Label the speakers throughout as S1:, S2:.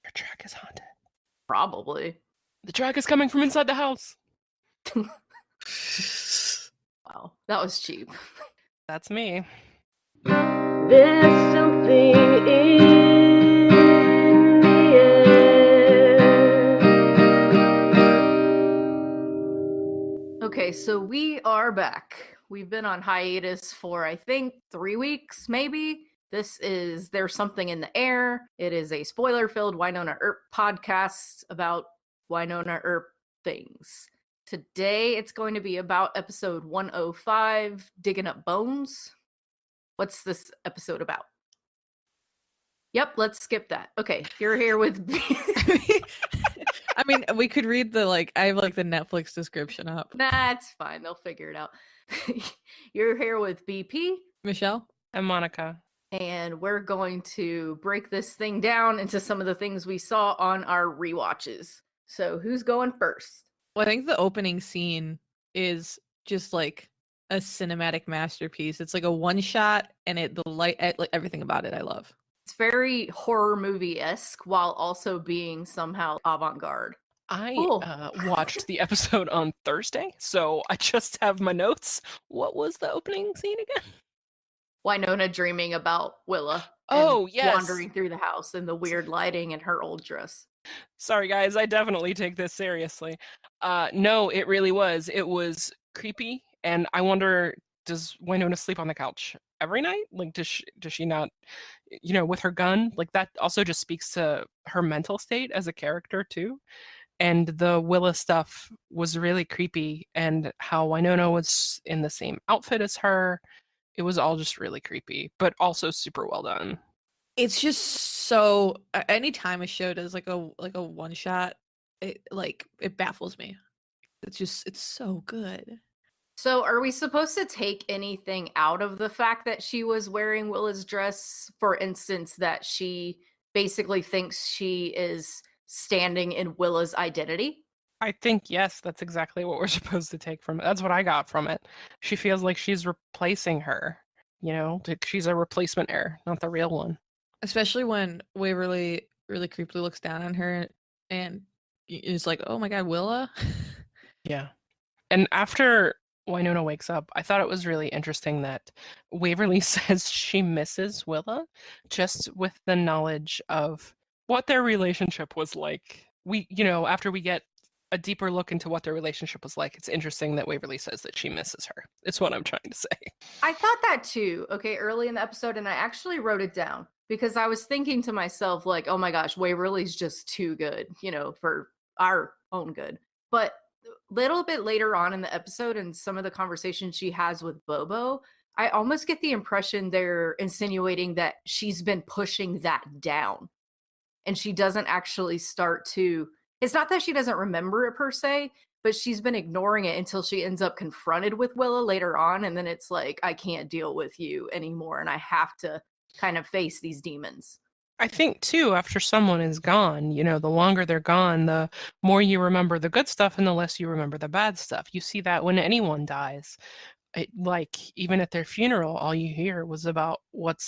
S1: Your track is haunted.
S2: Probably.
S1: The track is coming from inside the house.
S2: Wow, that was cheap.
S1: That's me.
S3: There's something in the air.
S2: Okay, so we are back. We've been on hiatus for, I think, 3 weeks, maybe. This is There's Something in the Air. It is a spoiler-filled Wynonna Earp podcast about Wynonna Earp things. Today, it's going to be about episode 105, Diggin Up Bones. What's this episode about? Yep, let's skip that. Okay, you're here with...
S4: I mean, we could read the, I have, the Netflix description up.
S2: Nah, it's fine. They'll figure it out. You're here with BP.
S4: Michelle?
S1: And Monica.
S2: And we're going to break this thing down into some of the things we saw on our rewatches. So who's going first?
S4: Well, I think the opening scene is just, a cinematic masterpiece. It's, a one-shot, and the light, everything about it I love.
S2: It's very horror movie-esque while also being somehow avant-garde.
S1: I watched the episode on Thursday, so I just have my notes. What was the opening scene again?
S2: Wynonna dreaming about Willa.
S1: Oh, yes.
S2: Wandering through the house in the weird lighting and her old dress.
S1: Sorry, guys. I definitely take this seriously. No, it really was. It was creepy, and I wonder, does Wynonna sleep on the couch every night? Does she not, with her gun? That also just speaks to her mental state as a character, too. And the Willa stuff was really creepy, and how Wynonna was in the same outfit as her. It was all just really creepy, but also super well done.
S4: It's just so, anytime a show does a one shot, it baffles me. It's so good.
S2: So are we supposed to take anything out of the fact that she was wearing Willa's dress? For instance, that she basically thinks she is standing in Willa's identity?
S1: I think, yes, that's exactly what we're supposed to take from it. That's what I got from it. She feels like she's replacing her, she's a replacement heir, not the real one.
S4: Especially when Waverly really creepily looks down on her and is like, oh my god, Willa?
S1: Yeah. And after Wynonna wakes up, I thought it was really interesting that Waverly says she misses Willa, just with the knowledge of what their relationship was like. After we get a deeper look into what their relationship was like, it's interesting that Waverly says that she misses her. It's what I'm trying to say.
S2: I thought that too, early in the episode, and I actually wrote it down because I was thinking to myself, oh my gosh, Waverly's just too good, for our own good. But a little bit later on in the episode and some of the conversations she has with Bobo, I almost get the impression they're insinuating that she's been pushing that down. And she doesn't actually start to... It's not that she doesn't remember it per se, but she's been ignoring it until she ends up confronted with Willa later on. And then it's I can't deal with you anymore. And I have to kind of face these demons.
S1: I think, too, after someone is gone, the longer they're gone, the more you remember the good stuff and the less you remember the bad stuff. You see that when anyone dies. Even at their funeral, all you hear was about what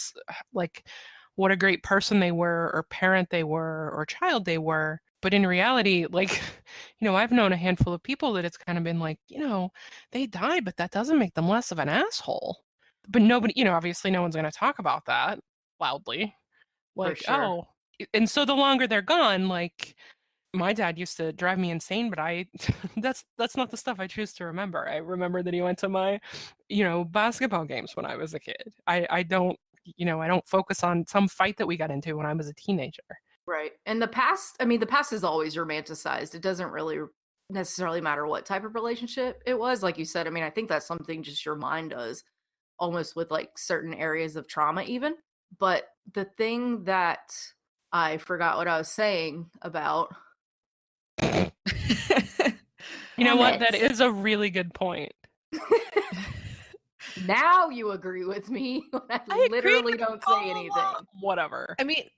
S1: a great person they were, or parent they were, or child they were. But in reality, I've known a handful of people that it's kind of been they die, but that doesn't make them less of an asshole. But nobody, obviously no one's going to talk about that loudly.
S2: Sure.
S1: Oh, and so the longer they're gone, my dad used to drive me insane, but that's not the stuff I choose to remember. I remember that he went to my, basketball games when I was a kid. I don't focus on some fight that we got into when I was a teenager.
S2: Right. And the past is always romanticized. It doesn't really necessarily matter what type of relationship it was. Like you said, I think that's something just your mind does almost with certain areas of trauma even. But the thing that I forgot what I was saying about...
S1: You know what? That is a really good point.
S2: Now you agree with me when I literally don't say anything.
S1: Whatever.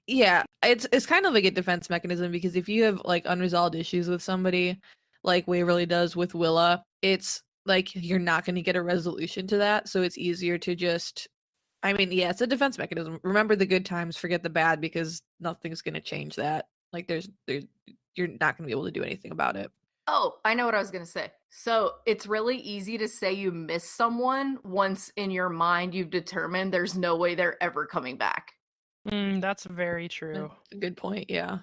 S4: Yeah, it's kind of like a defense mechanism, because if you have unresolved issues with somebody, like Waverly does with Willa, it's you're not going to get a resolution to that, so it's easier to just... it's a defense mechanism. Remember the good times, forget the bad, because nothing's going to change that. Like you're not going to be able to do anything about it.
S2: Oh, I know what I was going to say. So it's really easy to say you miss someone once in your mind you've determined there's no way they're ever coming back.
S1: That's very true.
S4: That's a good point. Yeah.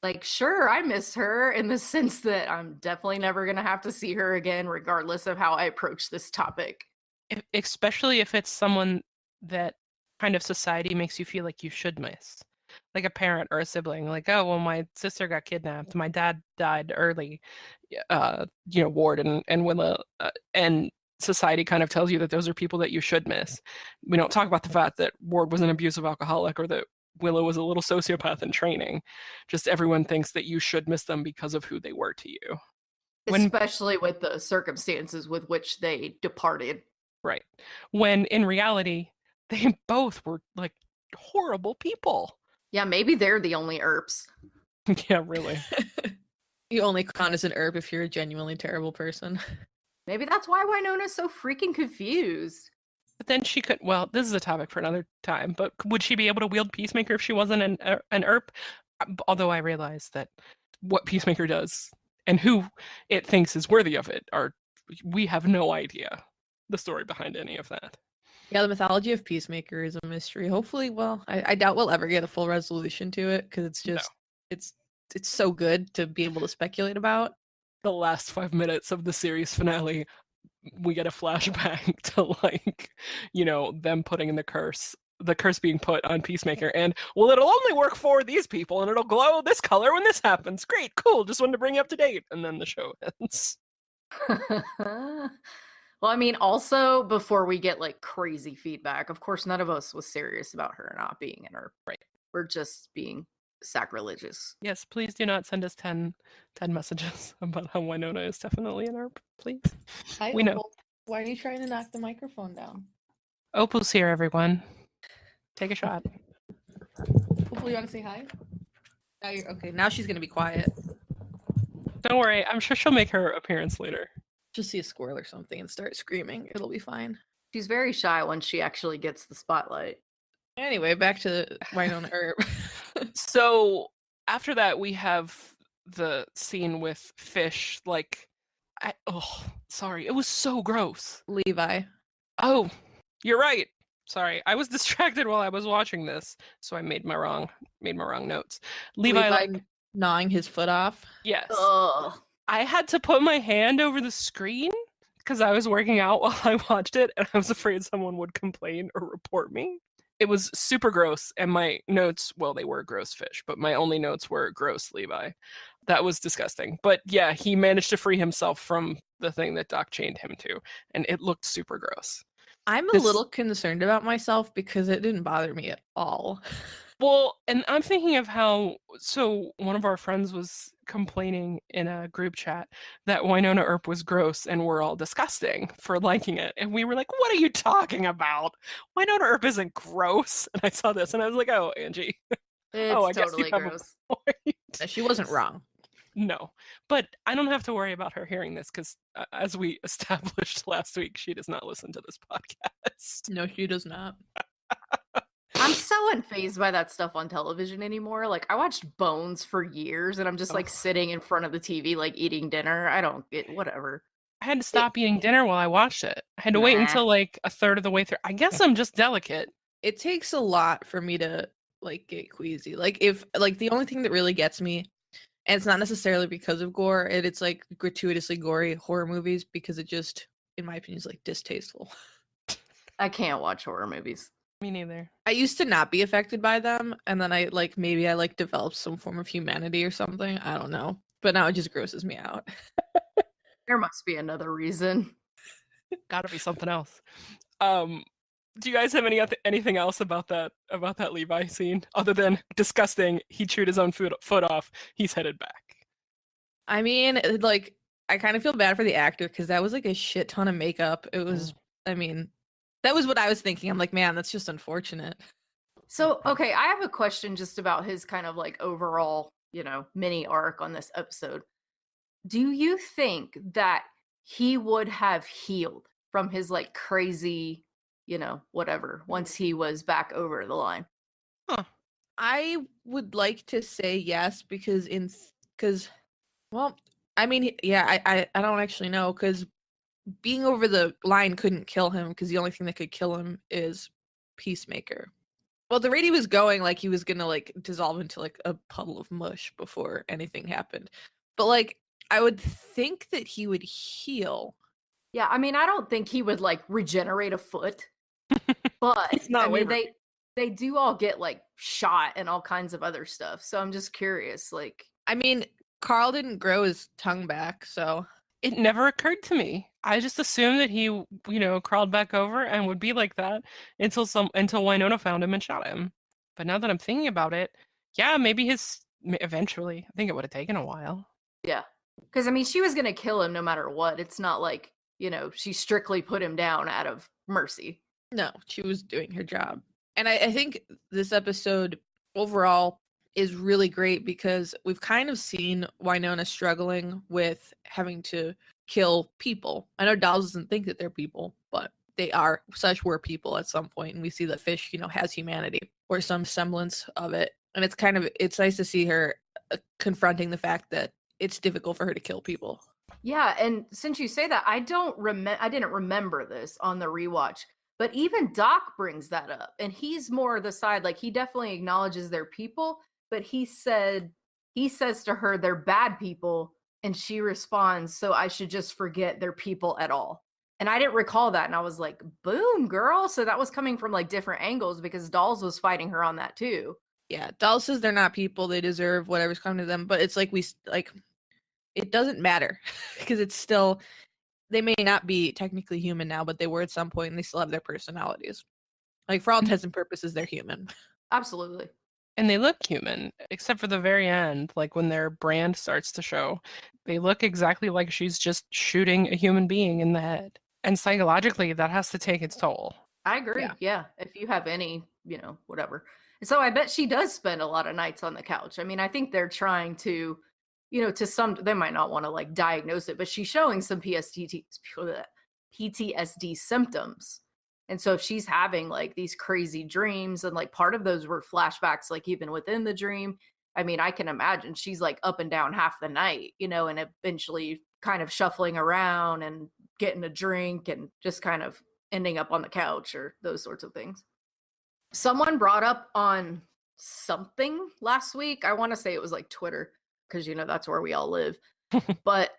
S2: Like, sure, I miss her in the sense that I'm definitely never going to have to see her again, regardless of how I approach this topic.
S1: Especially if it's someone that kind of society makes you feel like you should miss. Like a parent or a sibling, like, oh, well, my sister got kidnapped, my dad died early, Ward and Willa, and society kind of tells you that those are people that you should miss. We don't talk about the fact that Ward was an abusive alcoholic or that Willow was a little sociopath in training. Just everyone thinks that you should miss them because of who they were to you.
S2: Especially with the circumstances with which they departed.
S1: Right. When in reality, they both were like horrible people.
S2: Yeah, maybe they're the only Earps.
S1: Yeah, really.
S4: You only count as an Earp if you're a genuinely terrible person.
S2: Maybe that's why Wynonna's so freaking confused.
S1: But then she could, well, this is a topic for another time, but would she be able to wield Peacemaker if she wasn't an Earp? Although I realize that what Peacemaker does and who it thinks is worthy of it we have no idea the story behind any of that.
S4: Yeah, the mythology of Peacemaker is a mystery. Hopefully, well, I doubt we'll ever get a full resolution to it because it's just it's so good to be able to speculate about.
S1: The last 5 minutes of the series finale, we get a flashback to them putting in the curse being put on Peacemaker, and well, it'll only work for these people and it'll glow this color when this happens. Great, cool, just wanted to bring you up to date. And then the show ends.
S2: Well, I mean, also before we get like crazy feedback, of course, none of us was serious about her not being in Earp.
S1: Right.
S2: We're just being sacrilegious.
S1: Yes, please do not send us 10 messages about how Wynonna is definitely an Earp, please. We know.
S4: Why are you trying to knock the microphone down?
S1: Opal's here, everyone. Take a shot.
S4: Hopefully you want to say hi? Now you're okay. Now she's gonna be quiet.
S1: Don't worry, I'm sure she'll make her appearance later.
S4: Just see a squirrel or something and start screaming. It'll be fine.
S2: She's very shy when she actually gets the spotlight.
S4: Anyway, back to Wynonna Earp.
S1: So after that, we have the scene with Fish. Sorry, it was so gross.
S4: Levi.
S1: Oh, you're right. Sorry, I was distracted while I was watching this, so I made my wrong notes. Levi
S4: gnawing his foot off.
S1: Yes.
S2: Ugh.
S1: I had to put my hand over the screen because I was working out while I watched it, and I was afraid someone would complain or report me. It was super gross, and my notes, well, they were gross Fish, but my only notes were gross Levi. That was disgusting. But yeah, he managed to free himself from the thing that Doc chained him to, and it looked super gross.
S4: I'm a little concerned about myself because it didn't bother me at all.
S1: Well, and I'm thinking of how, so one of our friends was complaining in a group chat that Wynonna Earp was gross and we're all disgusting for liking it. And we were like, what are you talking about? Wynonna Earp isn't gross. And I saw this and I was like, oh, Angie.
S2: It's
S1: I
S2: totally
S1: guess you have
S2: gross.
S1: a point.
S4: She wasn't wrong.
S1: No, but I don't have to worry about her hearing this because, as we established last week, she does not listen to this podcast.
S4: No, she does not.
S2: I'm so unfazed by that stuff on television anymore. Like, I watched Bones for years, and I'm just like sitting in front of the TV, like eating dinner. I don't get whatever.
S1: I had to stop eating dinner while I watched it. I had to wait until like a third of the way through. I guess I'm just delicate.
S4: It takes a lot for me to like get queasy. Like if like the only thing that really gets me, and it's not necessarily because of gore, it's like gratuitously gory horror movies because it just, in my opinion, is like distasteful.
S2: I can't watch horror movies.
S1: Me neither.
S4: I used to not be affected by them, and then I maybe developed some form of humanity or something. I don't know. But now it just grosses me out.
S2: There must be another reason.
S1: Gotta be something else. Do you guys have anything else about that Levi scene other than disgusting? He chewed his own foot off. He's headed back.
S4: I mean, like, I kind of feel bad for the actor because that was like a shit ton of makeup. It was, I mean, that was what I was thinking. I'm like, man, that's just unfortunate.
S2: So, okay, I have a question just about his kind of like overall, mini arc on this episode. Do you think that he would have healed from his like crazy, whatever, once he was back over the line?
S1: Huh.
S4: I would like to say yes because well, I mean, yeah, I don't actually know because being over the line couldn't kill him because the only thing that could kill him is Peacemaker. Well, the rate he was going, like he was gonna like dissolve into like a puddle of mush before anything happened. But like, I would think that he would heal.
S2: Yeah, I mean, I don't think he would like regenerate a foot, but
S1: He's not
S2: I mean,
S1: Waverly.
S2: they do all get like shot and all kinds of other stuff. So I'm just curious, like,
S4: I mean, Carl didn't grow his tongue back, so
S1: It never occurred to me. I just assumed that he, crawled back over and would be like that until Wynonna found him and shot him. But now that I'm thinking about it, yeah, maybe eventually. I think it would have taken a while.
S2: yeah, because I mean, she was gonna kill him no matter what. It's not like she strictly put him down out of mercy.
S4: no, she was doing her job. And I think this episode overall is really great because we've kind of seen Wynonna struggling with having to kill people. I know Dolls doesn't think that they're people, but they are were people at some point, and we see that Fish, has humanity or some semblance of it. And it's nice to see her confronting the fact that it's difficult for her to kill people.
S2: Yeah, and since you say that, I didn't remember this on the rewatch, but even Doc brings that up, and he's more the side like he definitely acknowledges they're people, but he says to her they're bad people, and she responds, "So I should just forget they're people at all." And I didn't recall that, and I was like, "Boom, girl!" So that was coming from like different angles because Dolls was fighting her on that too.
S4: Yeah, Dolls says they're not people; they deserve whatever's coming to them. But it's like it doesn't matter because it's still they may not be technically human now, but they were at some point and they still have their personalities. Like for all intents and purposes, they're human.
S2: Absolutely.
S1: And they look human, except for the very end, like when their brand starts to show. They look exactly like she's just shooting a human being in the head. And psychologically, that has to take its toll.
S2: I agree. Yeah. If you have any, whatever. And so I bet she does spend a lot of nights on the couch. I mean, I think they're trying to, they might not want to like diagnose it, but she's showing some PTSD symptoms. And so if she's having like these crazy dreams and like part of those were flashbacks, like even within the dream, I mean, I can imagine she's like up and down half the night, and eventually kind of shuffling around and getting a drink and just kind of ending up on the couch or those sorts of things. Someone brought up on something last week. I want to say it was like Twitter because that's where we all live. But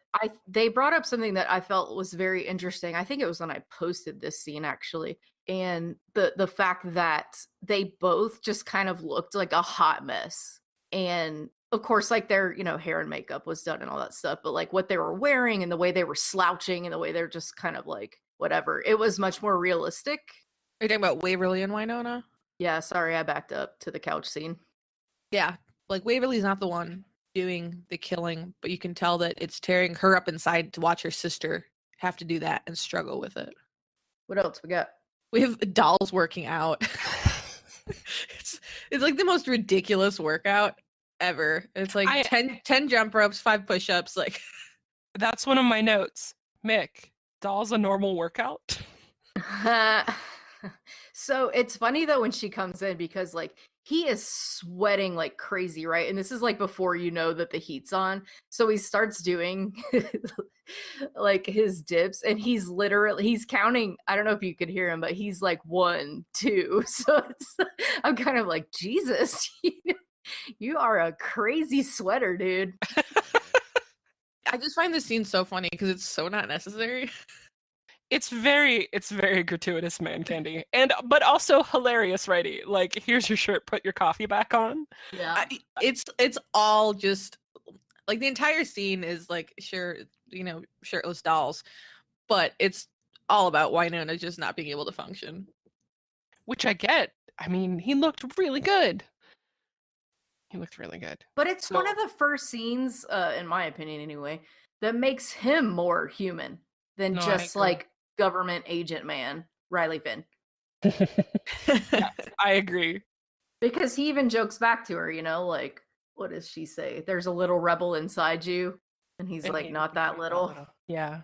S2: they brought up something that I felt was very interesting. I think it was when I posted this scene actually. And the fact that they both just kind of looked like a hot mess. And of course, like their, hair and makeup was done and all that stuff, but like what they were wearing and the way they were slouching and the way they're just kind of like whatever. It was much more realistic.
S4: Are you talking about Waverly and Wynonna?
S2: Yeah, sorry, I backed up to the couch scene.
S4: Yeah, like Waverly's not the one doing the killing, but you can tell that it's tearing her up inside to watch her sister have to do that and struggle with it.
S2: What else we got?
S4: We have Dolls working out. it's like the most ridiculous workout ever. It's like 10 jump ropes, 5 push-ups. Like
S1: that's one of my notes. Mick, Doll's a normal workout?
S2: So it's funny though when she comes in because like he is sweating like crazy, right? And this is like before that the heat's on. So he starts doing like his dips and he's counting. I don't know if you could hear him, but he's like 1, 2. So I'm kind of like, Jesus, you are a crazy sweater, dude.
S4: I just find this scene so funny because it's so not necessary.
S1: It's very gratuitous, man candy, but also hilarious, righty. Like, here's your shirt, put your coffee back on.
S2: Yeah,
S4: it's all just like the entire scene is like shirtless dolls, but it's all about Wynonna just not being able to function.
S1: Which I get. I mean, he looked really good.
S2: But it's one of the first scenes, in my opinion anyway, that makes him more human than just like government agent man Riley Finn.
S1: Yes, I agree.
S2: Because he even jokes back to her, like, what does she say? There's a little rebel inside you. And he's like, not that little.
S1: Yeah.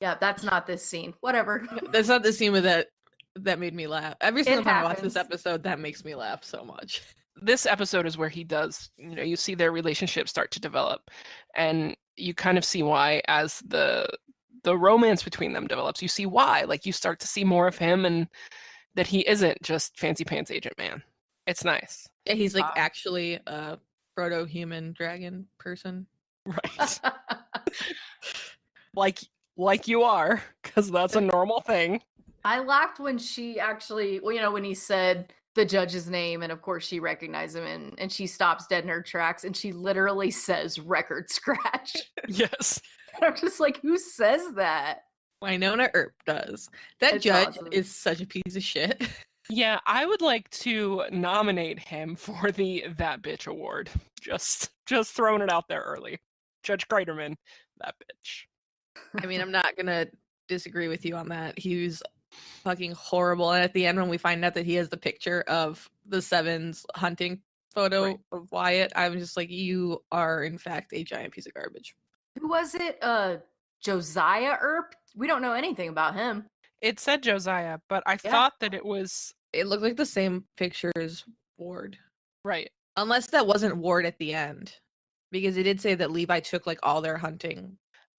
S2: Yeah, that's not this scene. Whatever.
S4: That's not the scene with that made me laugh. Every single time I watch this episode, that makes me laugh so much.
S1: this episode is where he does, you see their relationship start to develop, and you kind of see why as the romance between them develops. You see why, like you start to see more of him, and that he isn't just fancy pants agent man. It's nice.
S4: Yeah, he's like actually a proto-human dragon person.
S1: Right. like you are, because that's a normal thing.
S2: I laughed when she actually, when he said the judge's name, and of course she recognized him, and she stops dead in her tracks, and she literally says record scratch.
S1: Yes.
S2: I'm just like, who says that?
S4: Wynonna Earp does. That
S2: It's
S4: judge
S2: awesome.
S4: is such a piece of shit.
S1: Yeah, I would like to nominate him for the That Bitch Award. Just throwing it out there early. Judge Kreiderman, that bitch.
S4: I mean, I'm not gonna disagree with you on that. He was fucking horrible. And at the end, when we find out that he has the picture of the Sevens hunting photo of Wyatt, I'm just like, you are in fact a giant piece of garbage.
S2: Who was it? Josiah Earp? We don't know anything about him.
S1: It said Josiah, but I thought that it was...
S4: It looked like the same picture as Ward.
S1: Right.
S4: Unless that wasn't Ward at the end. Because it did say that Levi took like all their hunting.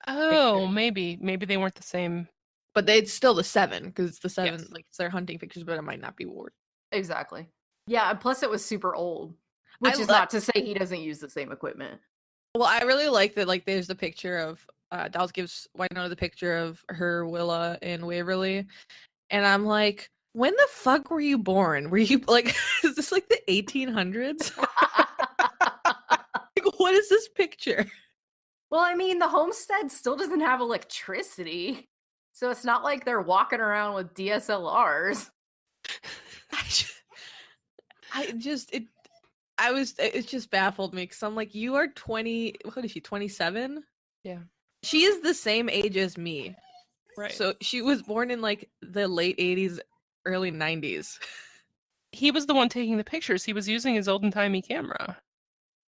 S1: Oh,
S4: pictures.
S1: maybe they weren't the same.
S4: But it's still the 7, because it's the 7,
S1: Yes.
S4: like it's their hunting pictures, but it might not be Ward.
S2: Exactly. Yeah, and plus it was super old. Which is not to say he doesn't use the same equipment.
S4: Well, I really like that, like, there's the picture of, Dolls gives Wynonna the picture of her Willa in Waverly, and I'm like, when the fuck were you born? Were you, like, is this like the 1800s? Like, what is this picture?
S2: Well, I mean, the homestead still doesn't have electricity, so it's not like they're walking around with DSLRs.
S4: It just baffled me because I'm like, you are 20, what is she, 27?
S1: Yeah.
S4: She is the same age as me.
S1: Right.
S4: So she was born in like the late 80s, early 90s.
S1: He was the one taking the pictures. He was using his olden-timey camera.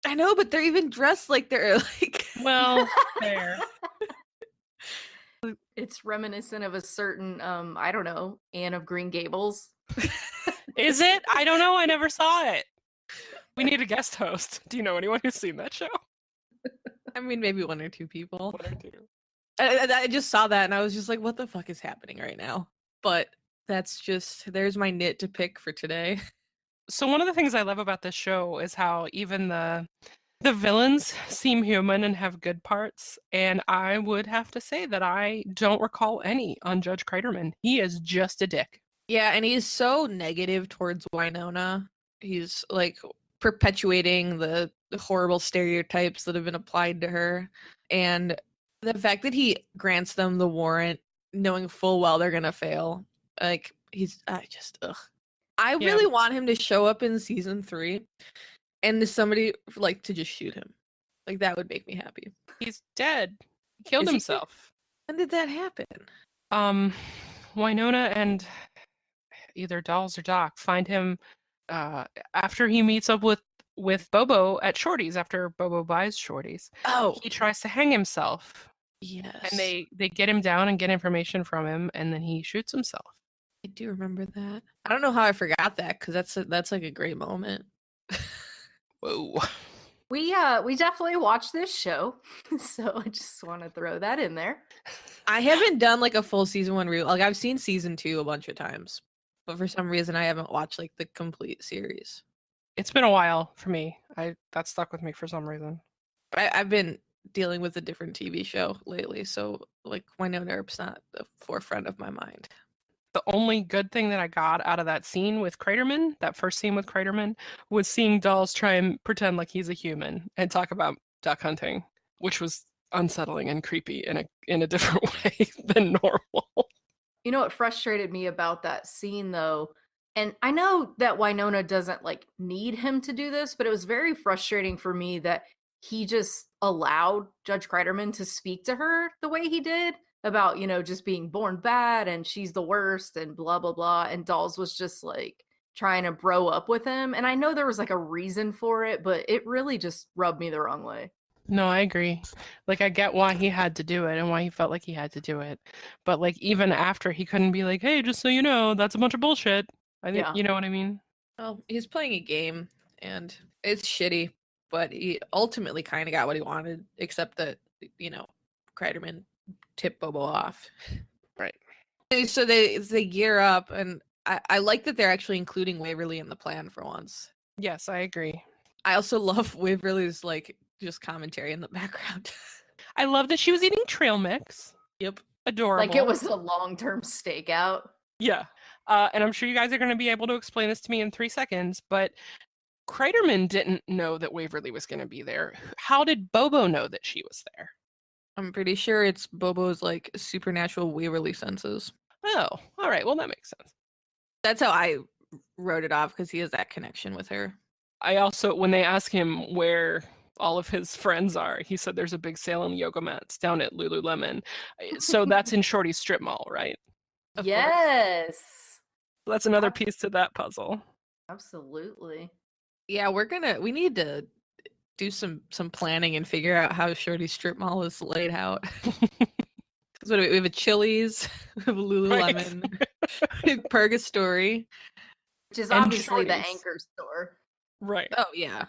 S4: I know, but they're even dressed like they're like...
S1: Well, fair.
S2: It's reminiscent of a certain, I don't know, Anne of Green Gables.
S1: Is it? I don't know. I never saw it. We need a guest host. Do you know anyone who's seen that show?
S4: I mean, maybe one or two people.
S1: One or two.
S4: I just saw that and I was just like, what the fuck is happening right now? But there's my nit to pick for today.
S1: So one of the things I love about this show is how even the villains seem human and have good parts, and I would have to say that I don't recall any on Judge Kreiderman. He is just a dick.
S4: Yeah, and he's so negative towards Wynonna. He's like perpetuating the horrible stereotypes that have been applied to her, and the fact that he grants them the warrant knowing full well they're gonna fail. Like, I really want him to show up in season 3 and somebody like to just shoot him. Like, that would make me happy.
S1: He's dead. He killed himself.
S4: When did that happen?
S1: Wynonna and either Dolls or Doc find him after he meets up with Bobo at Shorty's, after Bobo buys Shorty's.
S4: Oh.
S1: He tries to hang himself.
S4: Yes.
S1: And they get him down and get information from him, and then he shoots himself.
S4: I do remember that. I don't know how I forgot that, because that's like a great moment.
S1: Whoa.
S2: We definitely watched this show, so I just want to throw that in there.
S4: I haven't done like a full season 1 review. Like, I've seen season 2 a bunch of times, but for some reason I haven't watched like the complete series.
S1: It's been a while for me. That stuck with me for some reason.
S4: I've been dealing with a different TV show lately, so like Wynonna Earp's not the forefront of my mind.
S1: The only good thing that I got out of that scene with Kreiderman, that first scene with Kreiderman, was seeing Dolls try and pretend like he's a human and talk about duck hunting, which was unsettling and creepy in a different way than normal.
S2: You know what frustrated me about that scene, though, and I know that Wynonna doesn't like need him to do this, but it was very frustrating for me that he just allowed Judge Kreiderman to speak to her the way he did about, just being born bad and she's the worst and blah, blah, blah. And Dolls was just like trying to bro up with him. And I know there was like a reason for it, but it really just rubbed me the wrong way.
S1: No, I agree. Like, I get why he had to do it and why he felt like he had to do it. But like, even after, he couldn't be like, hey, just so you know, that's a bunch of bullshit. I think, you know what I mean?
S4: Oh, he's playing a game. and it's shitty, but he ultimately kind of got what he wanted, except that, Kreiderman tipped Bobo off.
S1: Right.
S4: So they gear up, and I like that they're actually including Waverly in the plan for once.
S1: Yes, I agree.
S4: I also love Waverly's just commentary in the background.
S1: I love that she was eating trail mix.
S4: Yep.
S1: Adorable.
S2: Like it was a long-term stakeout.
S1: Yeah. And I'm sure you guys are going to be able to explain this to me in 3 seconds, but Kreiderman didn't know that Waverly was going to be there. How did Bobo know that she was there?
S4: I'm pretty sure it's Bobo's supernatural Waverly senses.
S1: Oh, all right. Well, that makes sense.
S4: That's how I wrote it off, because he has that connection with her.
S1: I also, when they ask him where all of his friends are, he said there's a big sale on yoga mats down at Lululemon. So that's in Shorty's strip mall, right?
S4: Of course.
S2: Yes.
S1: That's another piece to that puzzle.
S2: Absolutely.
S4: Yeah, we need to do some planning and figure out how Shorty's strip mall is laid out. Because we have a Chili's, we have a Lululemon, we have Purgatory.
S2: Which is
S1: And
S2: obviously the
S1: Shorty's.
S2: anchor store.
S1: Right.
S4: Oh yeah.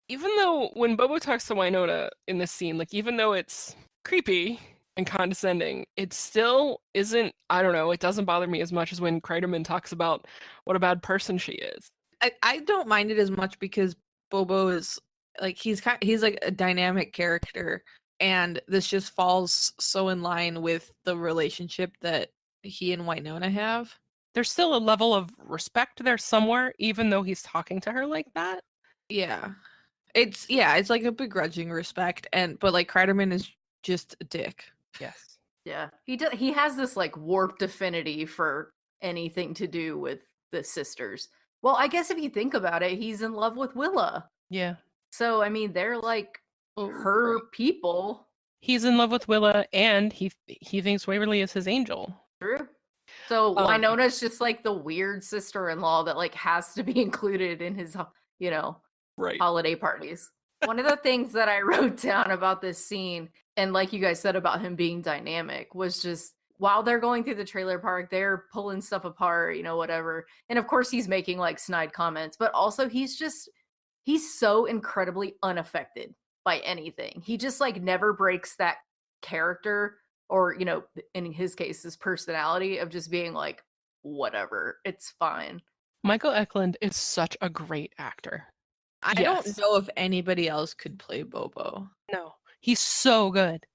S1: Even though when Bobo talks to Wynonna in this scene, even though it's creepy and condescending, it still isn't, I don't know, it doesn't bother me as much as when Kreiderman talks about what a bad person she is.
S4: I don't mind it as much because Bobo is he's a dynamic character, and this just falls so in line with the relationship that he and Wynonna have.
S1: There's still a level of respect there somewhere, even though he's talking to her like that.
S4: Yeah. It's like a begrudging respect, but Kreiderman is just a dick.
S1: Yes.
S2: Yeah. He has this warped affinity for anything to do with the sisters. Well, I guess if you think about it, he's in love with Willa.
S1: Yeah.
S2: So, I mean, they're her
S4: right.
S2: people.
S1: He's in love with Willa, and he thinks Waverly is his angel.
S2: True. So Wynonna's just the weird sister-in-law that has to be included in his,
S1: right.
S2: holiday parties. One of the things that I wrote down about this scene, and like you guys said about him being dynamic, was just while they're going through the trailer park, they're pulling stuff apart, whatever. And of course he's making snide comments, but also he's so incredibly unaffected by anything. He just never breaks that character, or in his case his personality, of just being whatever, it's fine.
S1: Michael Eklund is such a great actor.
S4: I don't know if anybody else could play Bobo.
S1: No, he's so good.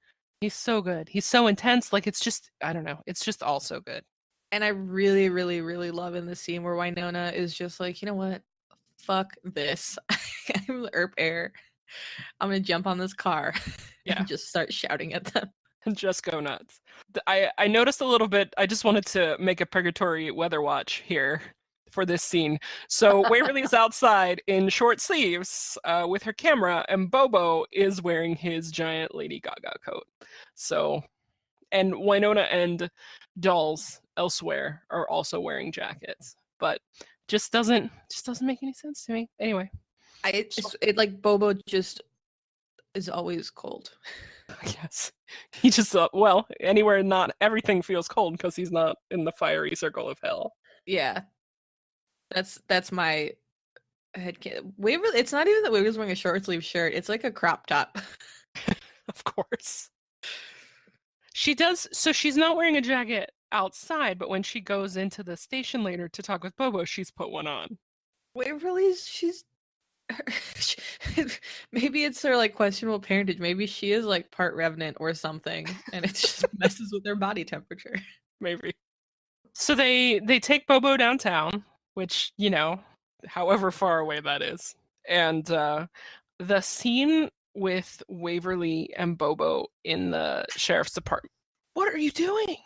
S1: He's so good. He's so intense. It's just, I don't know. It's just all so good.
S4: And I really, really, really love in the scene where Wynonna is just you know what? Fuck this. I'm the Earp heir. I'm going to jump on this car and just start shouting at them.
S1: And just go nuts. I noticed a little bit. I just wanted to make a purgatory weather watch here for this scene. So Waverly's outside in short sleeves with her camera, and Bobo is wearing his giant Lady Gaga coat. So, and Wynonna and dolls elsewhere are also wearing jackets, but just doesn't make any sense to me. Anyway,
S4: Bobo just is always cold.
S1: Yes, he just anywhere not everything feels cold because he's not in the fiery circle of hell.
S4: Yeah. That's my headcanon. Waverly, it's not even that Waverly's wearing a short sleeve shirt. It's like a crop top.
S1: Of course. She does. So she's not wearing a jacket outside, but when she goes into the station later to talk with Bobo, she's put one on.
S4: She's maybe it's her questionable parentage. Maybe she is part revenant or something, and it just messes with their body temperature.
S1: Maybe. So they take Bobo downtown, which, however far away that is. And the scene with Waverly and Bobo in the sheriff's department. What are you doing?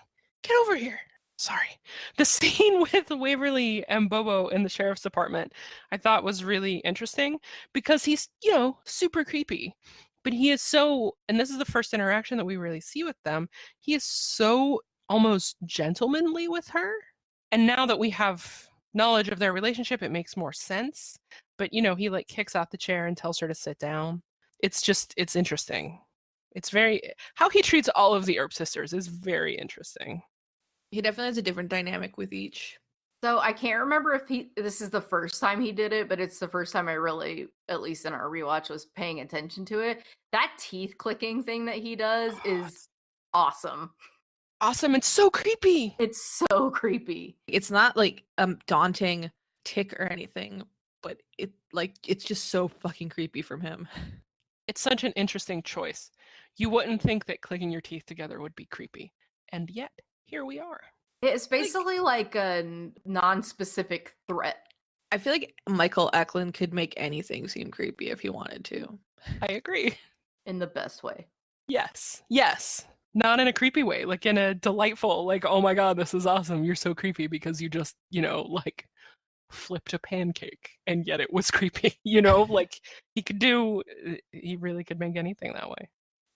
S1: Get over here. Sorry. The scene with Waverly and Bobo in the sheriff's department I thought was really interesting because he's, super creepy. But he is so, and this is the first interaction that we really see with them, he is so almost gentlemanly with her. And now that we have knowledge of their relationship, it makes more sense. But, he kicks out the chair and tells her to sit down. It's interesting. It's how he treats all of the Earp sisters is very interesting.
S4: He definitely has a different dynamic with each.
S2: So I can't remember if this is the first time he did it, but it's the first time I really, at least in our rewatch, was paying attention to it. That teeth clicking thing that he does is awesome.
S1: Awesome. It's so creepy.
S2: It's so creepy.
S4: It's not like a daunting tick or anything, but it's just so fucking creepy from him.
S1: It's such an interesting choice. You wouldn't think that clicking your teeth together would be creepy. And yet, here we are.
S2: It's basically like a non-specific threat.
S4: I feel like Michael Eklund could make anything seem creepy if he wanted to.
S1: I agree.
S2: In the best way.
S1: Yes. Yes. Not in a creepy way, like in a delightful, like, oh my god, this is awesome. You're so creepy because you just, like flipped a pancake and yet it was creepy. Like he really could make anything that way.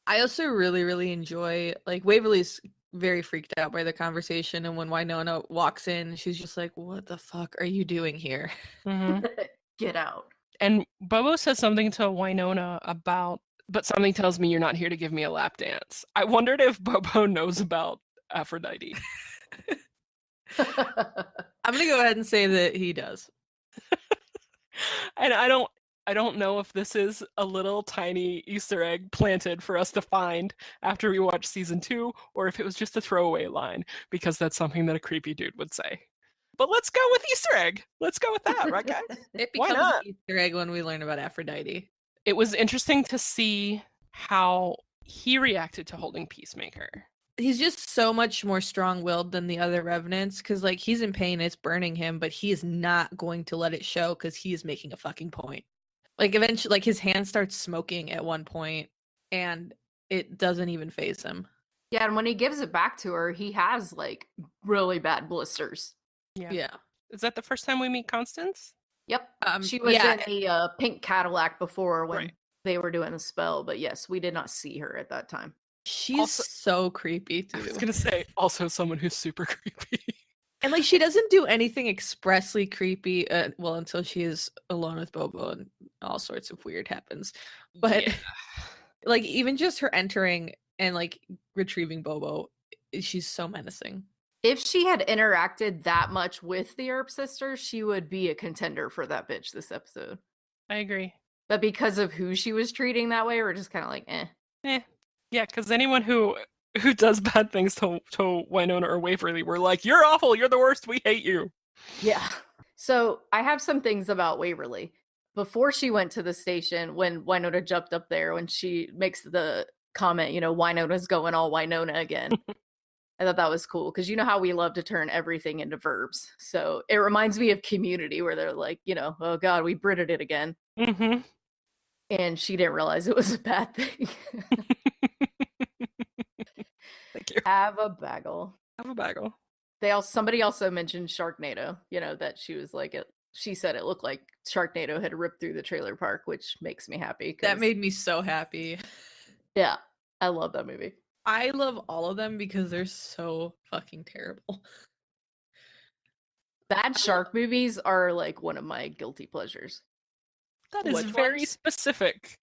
S4: I also really, really enjoy, like, Waverly's very freaked out by the conversation, and when Wynonna walks in, she's just like, what the fuck are you doing here?
S1: Mm-hmm.
S2: Get out.
S1: And Bobo says something to Wynonna about, but something tells me you're not here to give me a lap dance. I wondered if Bobo knows about Aphrodite.
S4: I'm gonna go ahead and say that he does.
S1: And I don't know if this is a little tiny Easter egg planted for us to find after we watch season 2, or if it was just a throwaway line, because that's something that a creepy dude would say. But let's go with Easter egg. Let's go with that, right, guys?
S4: It
S1: Why
S4: becomes
S1: not?
S4: an Easter egg when we learn about Aphrodite.
S1: It was interesting to see how he reacted to holding Peacemaker.
S4: He's just so much more strong-willed than the other revenants, because like he's in pain, it's burning him, but he is not going to let it show because he is making a fucking point. Like eventually, like his hand starts smoking at one point, and it doesn't even faze him.
S2: Yeah, and when he gives it back to her, he has like really bad blisters.
S4: Yeah.
S1: Is that the first time we meet Constance?
S2: Yep. She was
S4: yeah.
S2: in a pink Cadillac before when
S1: Right.
S2: they were doing the spell, but yes, we did not see her at that time.
S4: She's
S1: Also-
S4: so creepy too.
S1: I was gonna say, also someone who's super creepy.
S4: And like she doesn't do anything expressly creepy, well, until she is alone with Bobo and all sorts of weird happens. But
S1: Yeah.
S4: like even just her entering and like retrieving Bobo, she's so menacing.
S2: If she had interacted that much with the Earp sisters, she would be a contender for that bitch this episode.
S1: I agree.
S2: But because of who she was treating that way, we're just kind of like, eh.
S1: Yeah, because anyone who does bad things to Wynonna or Waverly, we're like, you're awful, you're the worst, we hate you.
S2: Yeah. So I have some things about Waverly. Before she went to the station, when Wynonna jumped up there, when she makes the comment, Wynonna's going all Wynonna again. I thought that was cool because you know how we love to turn everything into verbs. So it reminds me of Community where they're like, oh God, we Britted it again.
S1: Mm-hmm.
S2: And she didn't realize it was a bad thing.
S1: Thank you.
S2: Have a bagel.
S1: Have a bagel.
S2: Somebody also mentioned Sharknado, that she was like, she said it looked like Sharknado had ripped through the trailer park, which makes me happy.
S4: That made me so happy.
S2: Yeah, I love that movie.
S4: I love all of them because they're so fucking terrible.
S2: Bad shark movies are like one of my guilty pleasures.
S1: That is
S4: Which
S1: very
S4: ones?
S1: specific.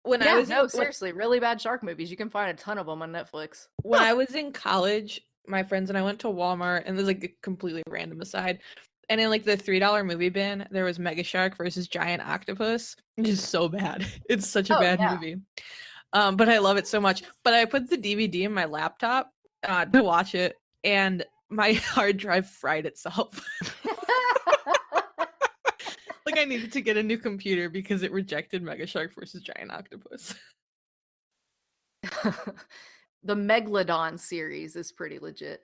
S4: When
S2: Yeah,
S4: I was
S2: no,
S4: in,
S2: seriously, really bad shark movies. You can find a ton of them on Netflix.
S4: when I was in college, my friends and I went to Walmart, and there's like a completely random aside. And in like the $3 movie bin, there was Mega Shark versus Giant Octopus, which is so bad. It's such a bad
S2: yeah.
S4: movie. But I love it so much. But I put the DVD in my laptop to watch it, and my hard drive fried itself. Like I needed to get a new computer because it rejected Mega Shark versus Giant Octopus.
S2: The Megalodon series is pretty legit.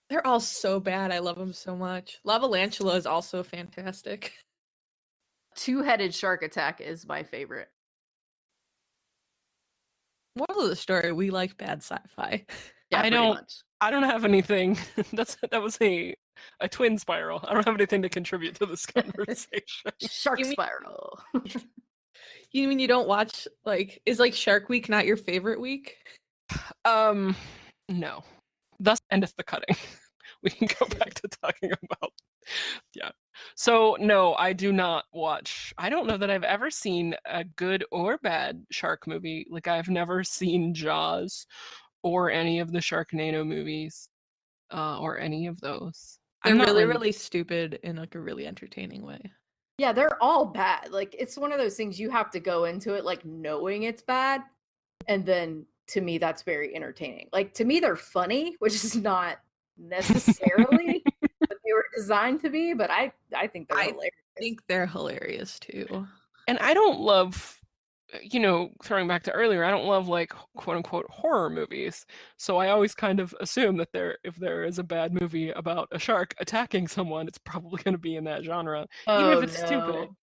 S4: They're all so bad. I love them so much. Lavalantula is also fantastic.
S2: Two-headed Shark Attack is my favorite.
S4: Moral of the story, we like bad sci-fi.
S2: Yeah,
S1: I
S2: pretty
S1: don't-
S2: much.
S1: I don't have anything. That was a twin spiral. I don't have anything to contribute to this conversation.
S2: Shark
S4: You mean-
S2: Spiral.
S4: You mean you don't watch, like, is like Shark Week not your favorite week?
S1: No. Thus endeth the cutting. We can go back to talking about. Yeah. So no, I do not watch. I don't know that I've ever seen a good or bad shark movie. Like I've never seen Jaws or any of the Sharknado movies. or any of those.
S4: They're
S1: I'm not
S4: really,
S1: really.
S4: really stupid in like a really entertaining way.
S2: Yeah, they're all bad. Like it's one of those things you have to go into it like knowing it's bad, and then to me that's very entertaining. Like to me they're funny, which is not necessarily what they were designed to be, but I think they're
S4: I
S2: hilarious.
S4: think they're hilarious too.
S1: And I don't love, throwing back to earlier, I don't love like quote unquote horror movies. So I always kind of assume that if there is a bad movie about a shark attacking someone, it's probably going to be in that genre, even if
S2: Oh
S1: it's stupid.
S2: no.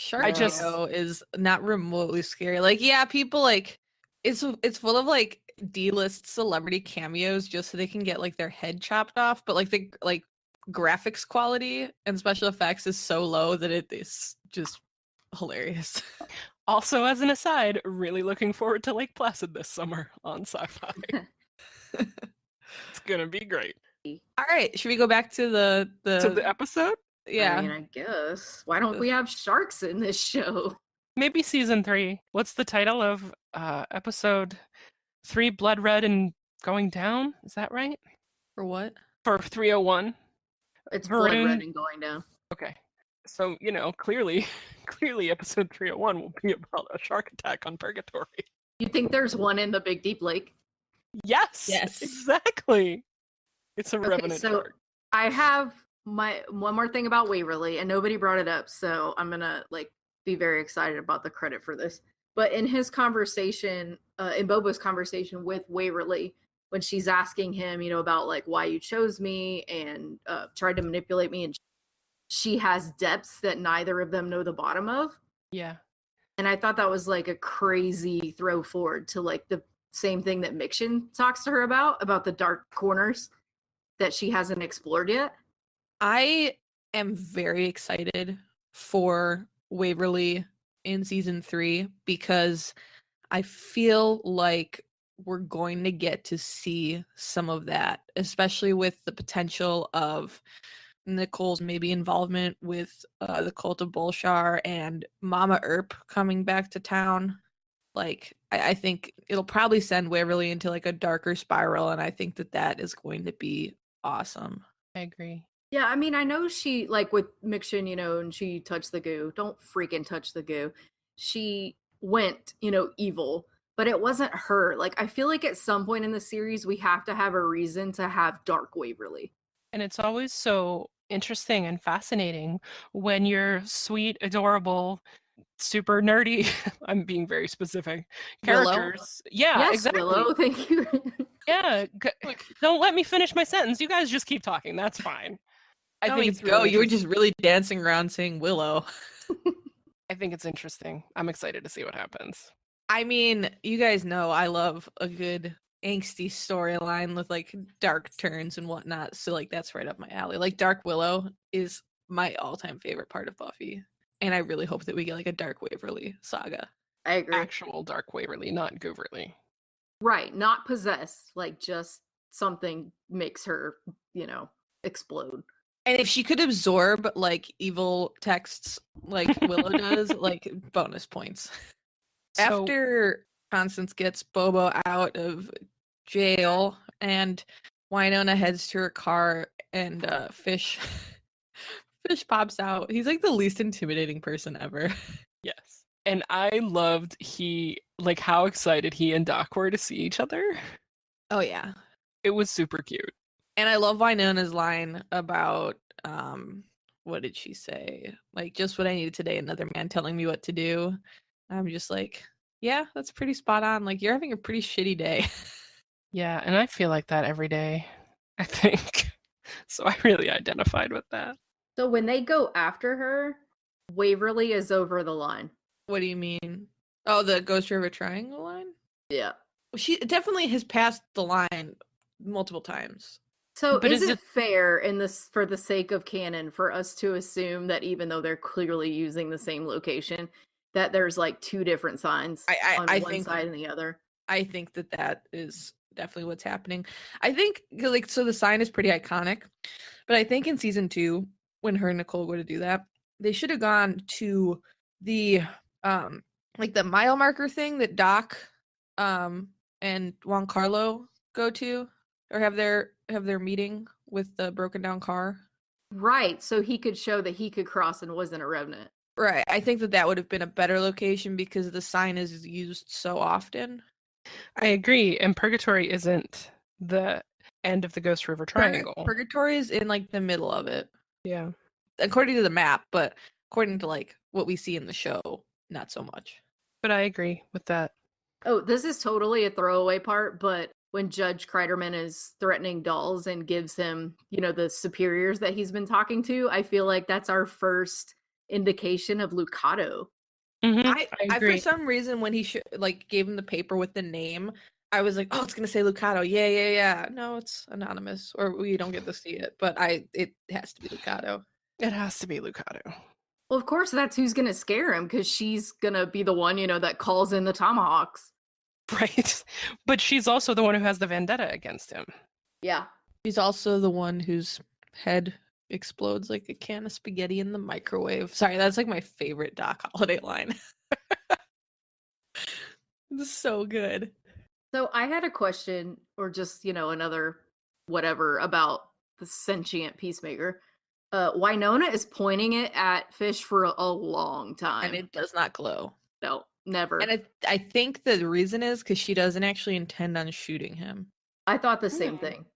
S4: Sharknado is not remotely scary. Like, yeah, people like it's full of like D-list celebrity cameos just so they can get like their head chopped off, but like the graphics quality and special effects is so low that it is just hilarious.
S1: Also, as an aside, really looking forward to Lake Placid this summer on Sci-Fi. It's gonna be great.
S4: All right, should we go back to the
S1: To the episode?
S4: yeah.
S2: I mean, I guess. Why don't we have sharks in this show?
S1: Maybe season 3. What's the title of episode 3? Blood Red and Going Down? Is that right?
S4: For what?
S1: For 301?
S2: It's blood
S1: Varun-
S2: red and going down.
S1: Okay. So, clearly episode 301 will be about a shark attack on Purgatory.
S2: You think there's one in the Big Deep Lake?
S1: Yes!
S4: Yes.
S1: Exactly! It's a revenant
S2: so
S1: shark.
S2: I have my one more thing about Waverly, and nobody brought it up, so I'm gonna be very excited about the credit for this. But in his conversation, in Bobo's conversation with Waverly, when she's asking him, about like why you chose me and tried to manipulate me, and she has depths that neither of them know the bottom of.
S1: Yeah.
S2: And I thought that was like a crazy throw forward to like the same thing that Miction talks to her about the dark corners that she hasn't explored yet.
S4: I am very excited for Waverly in season 3 because I feel like we're going to get to see some of that, especially with the potential of Nicole's maybe involvement with the cult of Bolshar and Mama Earp coming back to town. Like, I think it'll probably send Waverly into like a darker spiral, and I think that is going to be awesome.
S1: I agree.
S2: Yeah, I mean, I know she, like with Miction, and she touched the goo. Don't freaking touch the goo. She went, evil, but it wasn't her. Like, I feel like at some point in the series, we have to have a reason to have Dark Waverly.
S1: And it's always so interesting and fascinating when your sweet, adorable, super nerdy, I'm being very specific, characters. Yeah,
S2: yes,
S1: exactly.
S2: Willow, thank you.
S1: Yeah, don't let me finish my sentence. You guys just keep talking. That's fine. I think it's really
S4: you were just really dancing around saying Willow.
S1: I think it's interesting. I'm excited to see what happens.
S4: I mean, you guys know I love a good angsty storyline with like dark turns and whatnot. So like that's right up my alley. Like Dark Willow is my all-time favorite part of Buffy. And I really hope that we get like a Dark Waverly saga.
S2: I agree.
S1: Actual Dark Waverly, not Gooverly.
S2: Right, not possessed. Like just something makes her, explode.
S4: And if she could absorb like evil texts like Willow does, like bonus points.
S1: So,
S4: After Constance gets Bobo out of jail and Wynonna heads to her car and Fish pops out. He's like the least intimidating person ever.
S1: yes. And I loved how excited he and Doc were to see each other.
S4: Oh yeah.
S1: It was super cute.
S4: And I love Wynonna's line about what did she say? Like, just what I needed today, another man telling me what to do. I'm just like, yeah, that's pretty spot on. Like, you're having a pretty shitty day.
S1: Yeah, and I feel like that every day, I think. So I really identified with that.
S2: So when they go after her, Waverly is over the line.
S4: What do you mean? Oh, the Ghost River Triangle line?
S2: Yeah.
S4: She definitely has passed the line multiple times.
S2: So
S1: But
S2: is
S1: is
S2: it
S1: it-
S2: fair in this for the sake of canon for us to assume that even though they're clearly using the same location, that there's like two different signs on
S4: I
S2: one
S4: think
S2: side and the other?
S4: I think that is definitely what's happening. I think like so the sign is pretty iconic, but I think in season 2 when her and Nicole go to do that, they should have gone to the like the mile marker thing that Doc and Juan Carlo go to or have their have their meeting with the broken down car.
S2: Right, so he could show that he could cross and wasn't a revenant.
S4: Right. I think that would have been a better location because the sign is used so often.
S1: I agree. And Purgatory isn't the end of the Ghost River Triangle.
S4: Purgatory is in like the middle of it,
S1: Yeah.
S4: according to the map, but according to like what we see in the show, not so much.
S1: But I agree with that.
S2: Oh, this is totally a throwaway part, but when Judge Kreiderman is threatening Dolls and gives him, the superiors that he's been talking to, I feel like that's our first indication of Lucado.
S1: Mhm,
S4: I for
S1: agree.
S4: some reason when he gave him the paper with the name, I was like, oh, it's gonna say Lucado. Yeah. No, it's anonymous, or we don't get to see it. But it has to be Lucado.
S1: It has to be Lucado.
S2: Well, of course, that's who's going to scare him because she's going to be the one, that calls in the tomahawks.
S1: Right. But she's also the one who has the vendetta against him.
S2: Yeah.
S4: She's also the one whose head explodes like a can of spaghetti in the microwave. Sorry, that's like my favorite Doc Holliday line. It's so good.
S2: So I had a question, or just, another whatever about the sentient peacemaker. Wynonna is pointing it at Fish for a long time.
S4: And it does not glow.
S2: No, never.
S4: And I think the reason is because she doesn't actually intend on shooting him.
S2: I thought the same thing.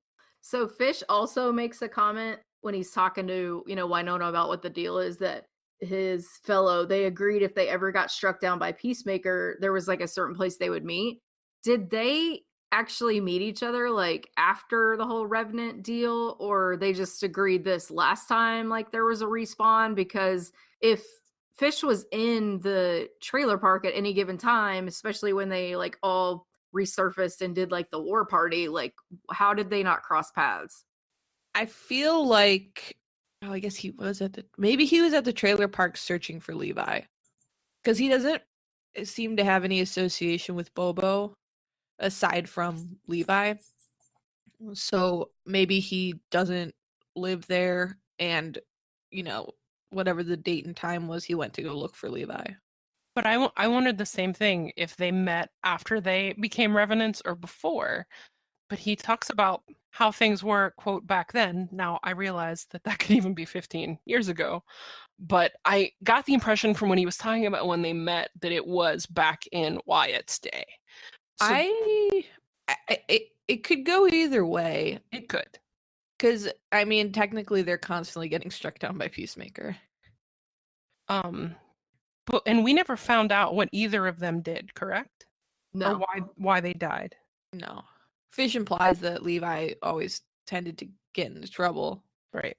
S2: So Fish also makes a comment when he's talking to, Wynonna about what the deal is, that his fellow, they agreed if they ever got struck down by Peacemaker, there was like a certain place they would meet. Did they actually meet each other like after the whole Revenant deal, or they just agreed this last time like there was a respawn? Because if Fish was in the trailer park at any given time, especially when they like all resurfaced and did like the war party, like how did they not cross paths?
S4: I feel like, I guess he was maybe he was at the trailer park searching for Levi, because he doesn't seem to have any association with Bobo aside from Levi. So maybe he doesn't live there, and whatever the date and time was, he went to go look for Levi.
S1: But I wondered the same thing, if they met after they became Revenants or before. But he talks about how things were, quote, back then. Now, I realize that could even be 15 years ago. But I got the impression from when he was talking about when they met that it was back in Wyatt's day. So
S4: It could go either way.
S1: it could.
S4: Because, I mean, technically they're constantly getting struck down by Peacemaker.
S1: But and we never found out what either of them did, correct?
S2: No.
S1: Or why they died.
S4: No. Fish implies that Levi always tended to get into trouble.
S1: Right.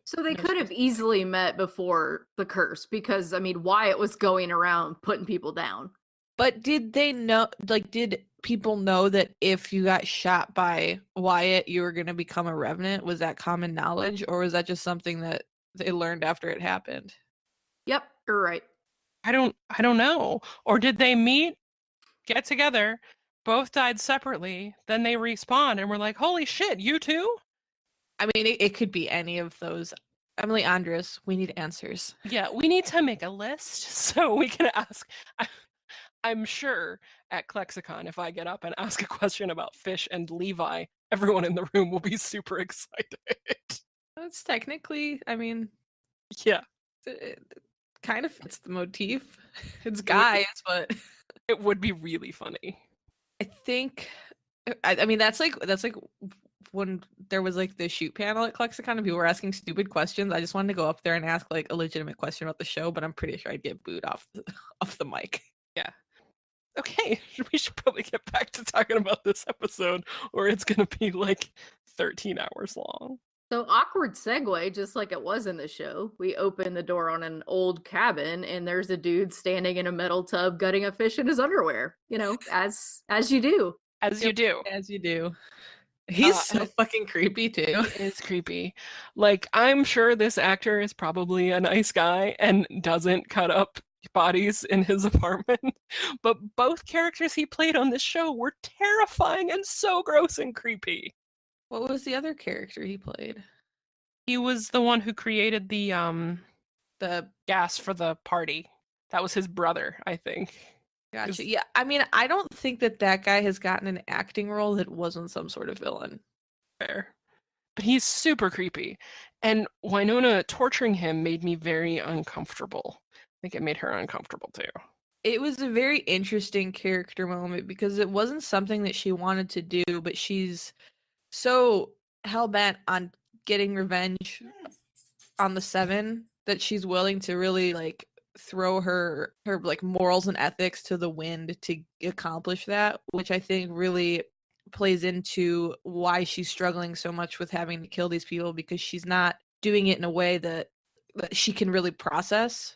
S2: So they could have easily met before the curse, because I mean Wyatt was going around putting people down.
S4: But did they know, did people know that if you got shot by Wyatt, you were going to become a Revenant? Was that common knowledge, or was that just something that they learned after it happened?
S2: Yep, you're right.
S1: I don't know. Or did they meet, get together, both died separately, then they respawned and were like, holy shit, you too?
S4: I mean, it could be any of those. Emily Andres, we need answers.
S1: Yeah, we need to make a list so we can ask. I'm sure at Klexicon, if I get up and ask a question about Fish and Levi, everyone in the room will be super excited.
S4: That's technically, I mean,
S1: Yeah.
S4: it kind of fits the motif. It's guys, but
S1: it would be really funny.
S4: I think, I mean, that's like when there was like the shoot panel at Klexicon and people were asking stupid questions. I just wanted to go up there and ask like a legitimate question about the show, but I'm pretty sure I'd get booed off the mic.
S1: Yeah. Okay, we should probably get back to talking about this episode, or it's gonna be like 13 hours long.
S2: So awkward segue, just like it was in the show. We open the door on an old cabin, and there's a dude standing in a metal tub gutting a fish in his underwear. As you do.
S1: As you do.
S4: As you do. He's so fucking creepy too.
S1: It is creepy. Like, I'm sure this actor is probably a nice guy and doesn't cut up bodies in his apartment, but both characters he played on this show were terrifying and so gross and creepy.
S4: What was the other character he played?
S1: He was the one who created the gas for the party. That was his brother, I think.
S4: Gotcha. Yeah, I mean, I don't think that guy has gotten an acting role that wasn't some sort of villain.
S1: Fair. But he's super creepy. And Wynonna torturing him made me very uncomfortable. I think it made her uncomfortable too.
S4: It was a very interesting character moment because it wasn't something that she wanted to do, but she's so hell-bent on getting revenge on the Seven that she's willing to really like throw her like morals and ethics to the wind to accomplish that, which I think really plays into why she's struggling so much with having to kill these people, because she's not doing it in a way that she can really process.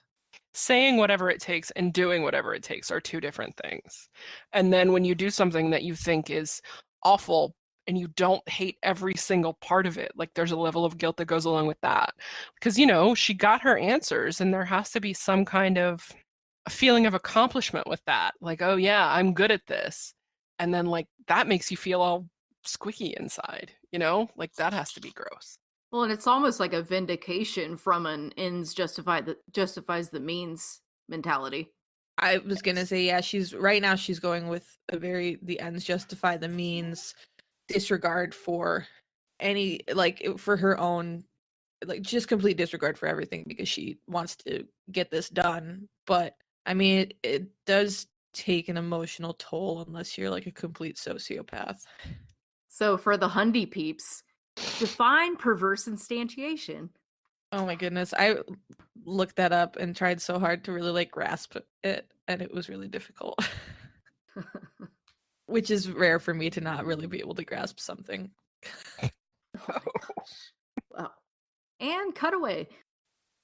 S1: Saying whatever it takes and doing whatever it takes are two different things. And then when you do something that you think is awful and you don't hate every single part of it, like there's a level of guilt that goes along with that. Because, you know, she got her answers and there has to be some kind of a feeling of accomplishment with that. Like, oh yeah, I'm good at this. And then like that makes you feel all squicky inside, you know? Like that has to be gross.
S2: Well, and it's almost like a vindication from an ends justifies the means mentality.
S4: I was gonna say, yeah, she's going with a very the ends justify the means disregard for any, like, for her own, like, just complete disregard for everything because she wants to get this done. But I mean, it does take an emotional toll unless you're like a complete sociopath.
S2: So for the Hundy peeps, define perverse instantiation.
S4: Oh my goodness, I looked that up and tried so hard to really like grasp it, and it was really difficult. Which is rare for me to not really be able to grasp something.
S2: Wow. And cutaway.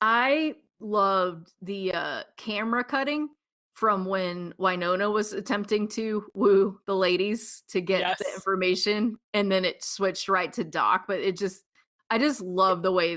S2: I loved the camera cutting from when Wynonna was attempting to woo the ladies to get the information, and then it switched right to Doc. But I just love the way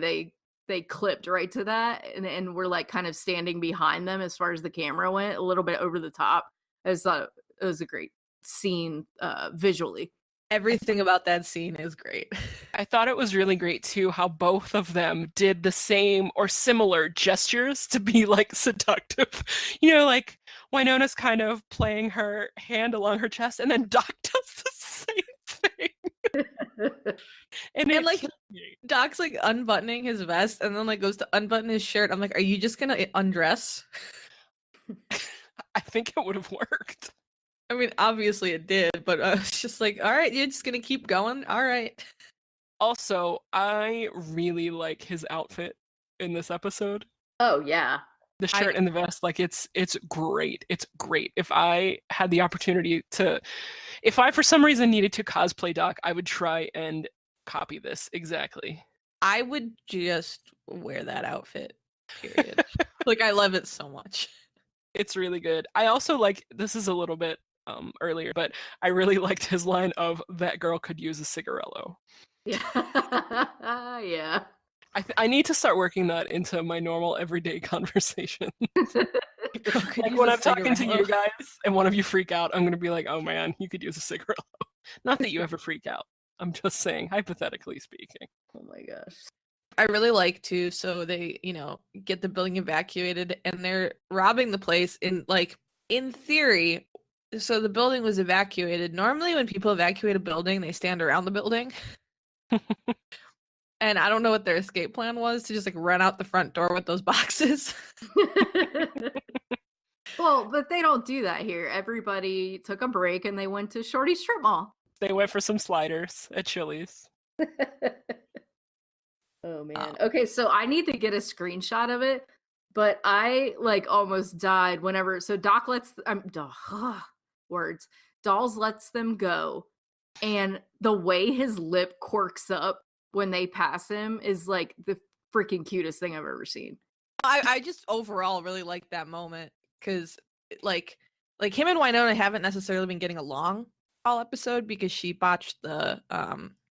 S2: they clipped right to that, and we're like kind of standing behind them as far as the camera went, a little bit over the top. I just thought it was a great scene visually.
S4: Everything about that scene is great.
S1: I thought it was really great too how both of them did the same or similar gestures to be like seductive. You know, like Wynonna's kind of playing her hand along her chest, and then Doc does the same thing. and
S4: like Doc's like unbuttoning his vest and then like goes to unbutton his shirt. I'm like, are you just gonna undress?
S1: I think it would have worked.
S4: I mean, obviously it did, but it's just like, all right, you're just gonna keep going? All right.
S1: Also, I really like his outfit in this episode.
S2: Oh, yeah.
S1: The shirt and the vest, like it's great. It's great. If I had the opportunity to, if I for some reason needed to cosplay Doc, I would try and copy this exactly.
S4: I would just wear that outfit, period. Like, I love it so much.
S1: It's really good. I also like, this is a little bit earlier, but I really liked his line of that girl could use a cigarello.
S2: Yeah. Yeah.
S1: I need to start working that into my normal everyday conversation. Like when I'm talking to you guys and one of you freak out, I'm going to be like, oh man, you could use a cigarello. Not that you ever freak out. I'm just saying, hypothetically speaking.
S2: Oh my gosh.
S4: I really like to, so they, get the building evacuated and they're robbing the place in theory. So the building was evacuated. Normally when people evacuate a building, they stand around the building. And I don't know what their escape plan was, to just like run out the front door with those boxes.
S2: Well, but they don't do that here. Everybody took a break and they went to Shorty Strip Mall.
S1: They went for some sliders at Chili's.
S2: Oh man. Okay, so I need to get a screenshot of it, but I like almost died whenever. So Doc lets Dolls lets them go, and the way his lip quirks up when they pass him is like the freaking cutest thing I've ever seen.
S4: I just overall really like that moment because like him and Wynonna haven't necessarily been getting along all episode because she botched the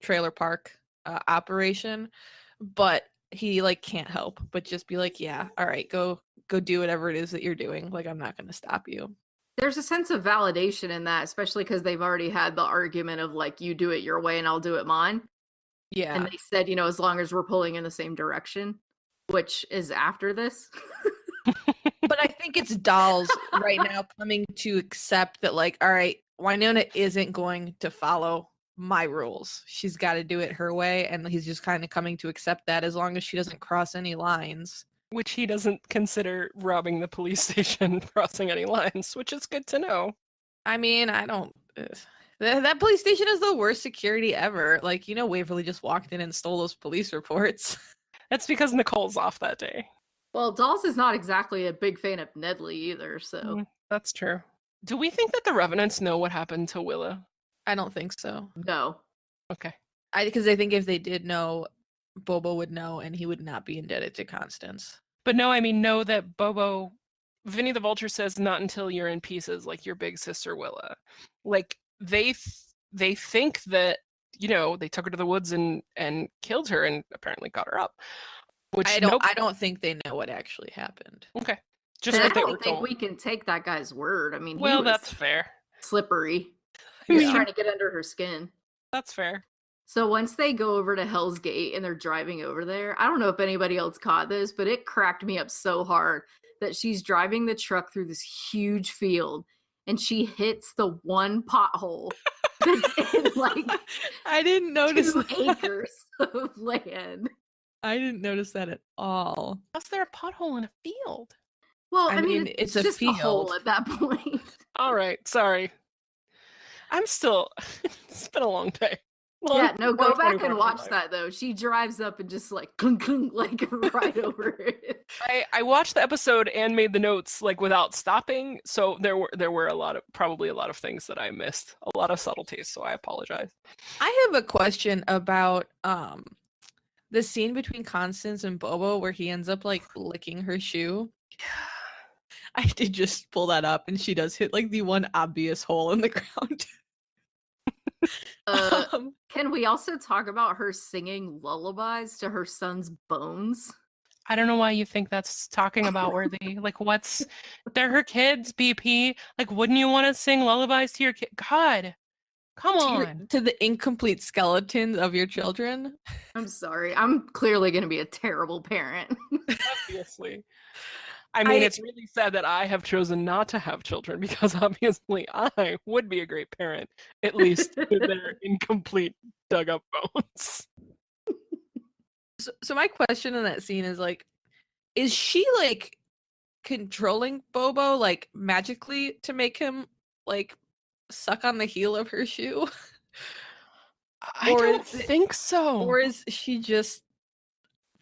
S4: trailer park operation, but he like can't help but just be like, yeah, all right, go do whatever it is that you're doing. Like, I'm not going to stop you.
S2: There's a sense of validation in that, especially because they've already had the argument of like, you do it your way and I'll do it mine.
S4: Yeah.
S2: And they said, as long as we're pulling in the same direction, which is after this.
S4: But I think it's Dolls right now coming to accept that, like, all right, Wynonna isn't going to follow my rules. She's got to do it her way, and he's just kind of coming to accept that as long as she doesn't cross any lines.
S1: Which he doesn't consider robbing the police station crossing any lines, which is good to know.
S4: I mean, I don't. That police station is the worst security ever. Like, Waverly just walked in and stole those police reports.
S1: That's because Nicole's off that day.
S2: Well, Dolls is not exactly a big fan of Nedley either, so.
S1: That's true. Do we think that the Revenants know what happened to Willa?
S4: I don't think so.
S2: No.
S1: Okay.
S4: Because I think if they did know, Bobo would know, and he would not be indebted to Constance.
S1: But no, I mean, know that Bobo, Vinny the Vulture says, not until you're in pieces, like your big sister Willa. Like, they think that, they took her to the woods and killed her and apparently got her up. Which
S4: I don't think they know what actually happened.
S1: Okay. Just
S2: And
S1: what
S2: I
S1: they were
S2: don't think
S1: told.
S2: we can take that guy's word. I mean, he
S1: Well,
S2: was
S1: that's fair.
S2: slippery. He was
S1: Yeah.
S2: trying to get under her skin.
S1: That's fair.
S2: So once they go over to Hell's Gate and they're driving over there, I don't know if anybody else caught this, but it cracked me up so hard that she's driving the truck through this huge field and she hits the one pothole that's in like
S4: I didn't notice
S2: 2
S4: that.
S2: acres of land.
S4: I didn't notice that at all.
S1: How's there a pothole in a field?
S2: Well,
S4: I
S2: I mean,
S4: mean,
S2: it's
S4: it's a
S2: just a hole
S4: field.
S2: at that point.
S1: All right, sorry. I'm still. It's been a long day.
S2: Yeah, no, go back
S1: 24
S2: and watch
S1: life.
S2: that though. She drives up and just like clunk, clunk, like right over it.
S1: I watched the episode and made the notes like without stopping, so there were probably a lot of things that I missed, a lot of subtleties. So I apologize.
S4: I have a question about the scene between Constance and Bobo where he ends up like licking her shoe. I did just pull that up, and she does hit like the one obvious hole in the ground.
S2: Can we also talk about her singing lullabies to her son's bones?
S1: I don't know why you think that's talking about Worthy. Like, they're her kids, BP. Like, wouldn't you want to sing lullabies to your kid? God, come on.
S4: To the incomplete skeletons of your children.
S2: I'm sorry. I'm clearly going to be a terrible parent.
S1: Obviously. I mean, it's really sad that I have chosen not to have children because obviously I would be a great parent, at least with their incomplete dug up bones.
S4: So my question in that scene is like, is she like controlling Bobo like magically to make him like suck on the heel of her shoe?
S1: I don't think so.
S4: Or is she just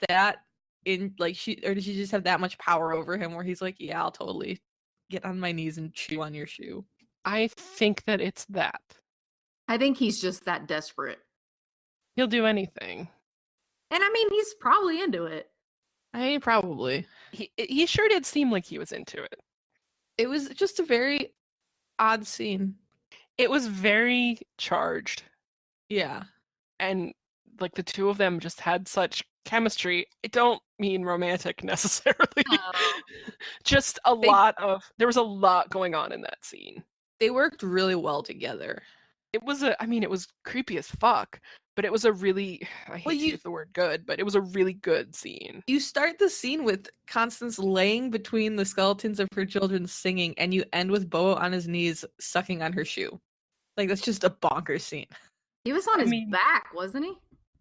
S4: that in like or does she just have that much power over him where he's like, yeah, I'll totally get on my knees and chew on your shoe?
S1: I think that it's that.
S2: I think he's just that desperate.
S1: He'll do anything.
S2: And I mean, he's probably into it.
S4: I mean, probably.
S1: He sure did seem like he was into it.
S4: It was just a very odd scene.
S1: It was very charged.
S4: Yeah.
S1: And like the two of them just had such chemistry. I don't mean romantic necessarily. Just there was a lot going on in that scene.
S4: They worked really well together.
S1: It was creepy as fuck, but it was a really, I hate to use the word good, but it was a really good scene.
S4: You start the scene with Constance laying between the skeletons of her children singing, and you end with Bo on his knees sucking on her shoe. Like, that's just a bonkers scene.
S2: He was on his back, wasn't he?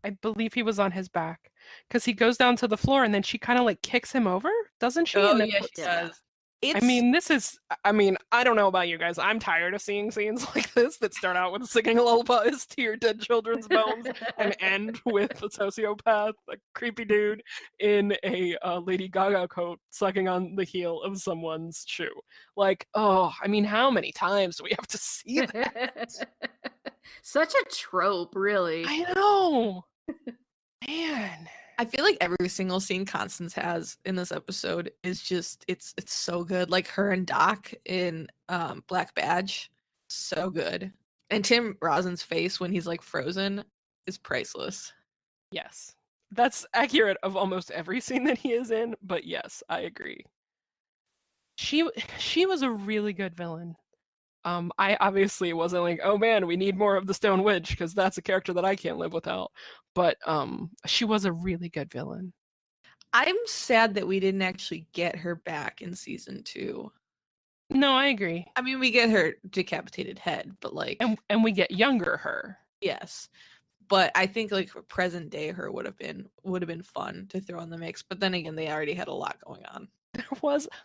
S1: I believe he was on his back because he goes down to the floor and then she kind of like kicks him over, doesn't she?
S4: Oh,
S1: and then
S4: yeah, she does.
S1: I don't know about you guys. I'm tired of seeing scenes like this that start out with singing lullabies to your dead children's bones and end with a sociopath, a creepy dude in a Lady Gaga coat sucking on the heel of someone's shoe. Like, oh, I mean, how many times do we have to see that?
S2: Such a trope, really.
S1: I know. Man.
S4: I feel like every single scene Constance has in this episode is just it's so good. Like her and Doc in Black Badge, so good. And Tim Rosen's face when he's like frozen is priceless.
S1: Yes. That's accurate of almost every scene that he is in, but yes, I agree. She was a really good villain. I obviously wasn't like, oh man, we need more of the Stone Witch because that's a character that I can't live without. But she was a really good villain.
S4: I'm sad that we didn't actually get her back in season 2.
S1: No, I agree.
S4: I mean, we get her decapitated head, but like,
S1: and we get younger her.
S4: Yes. But I think like present day her would have been fun to throw in the mix. But then again, they already had a lot going on.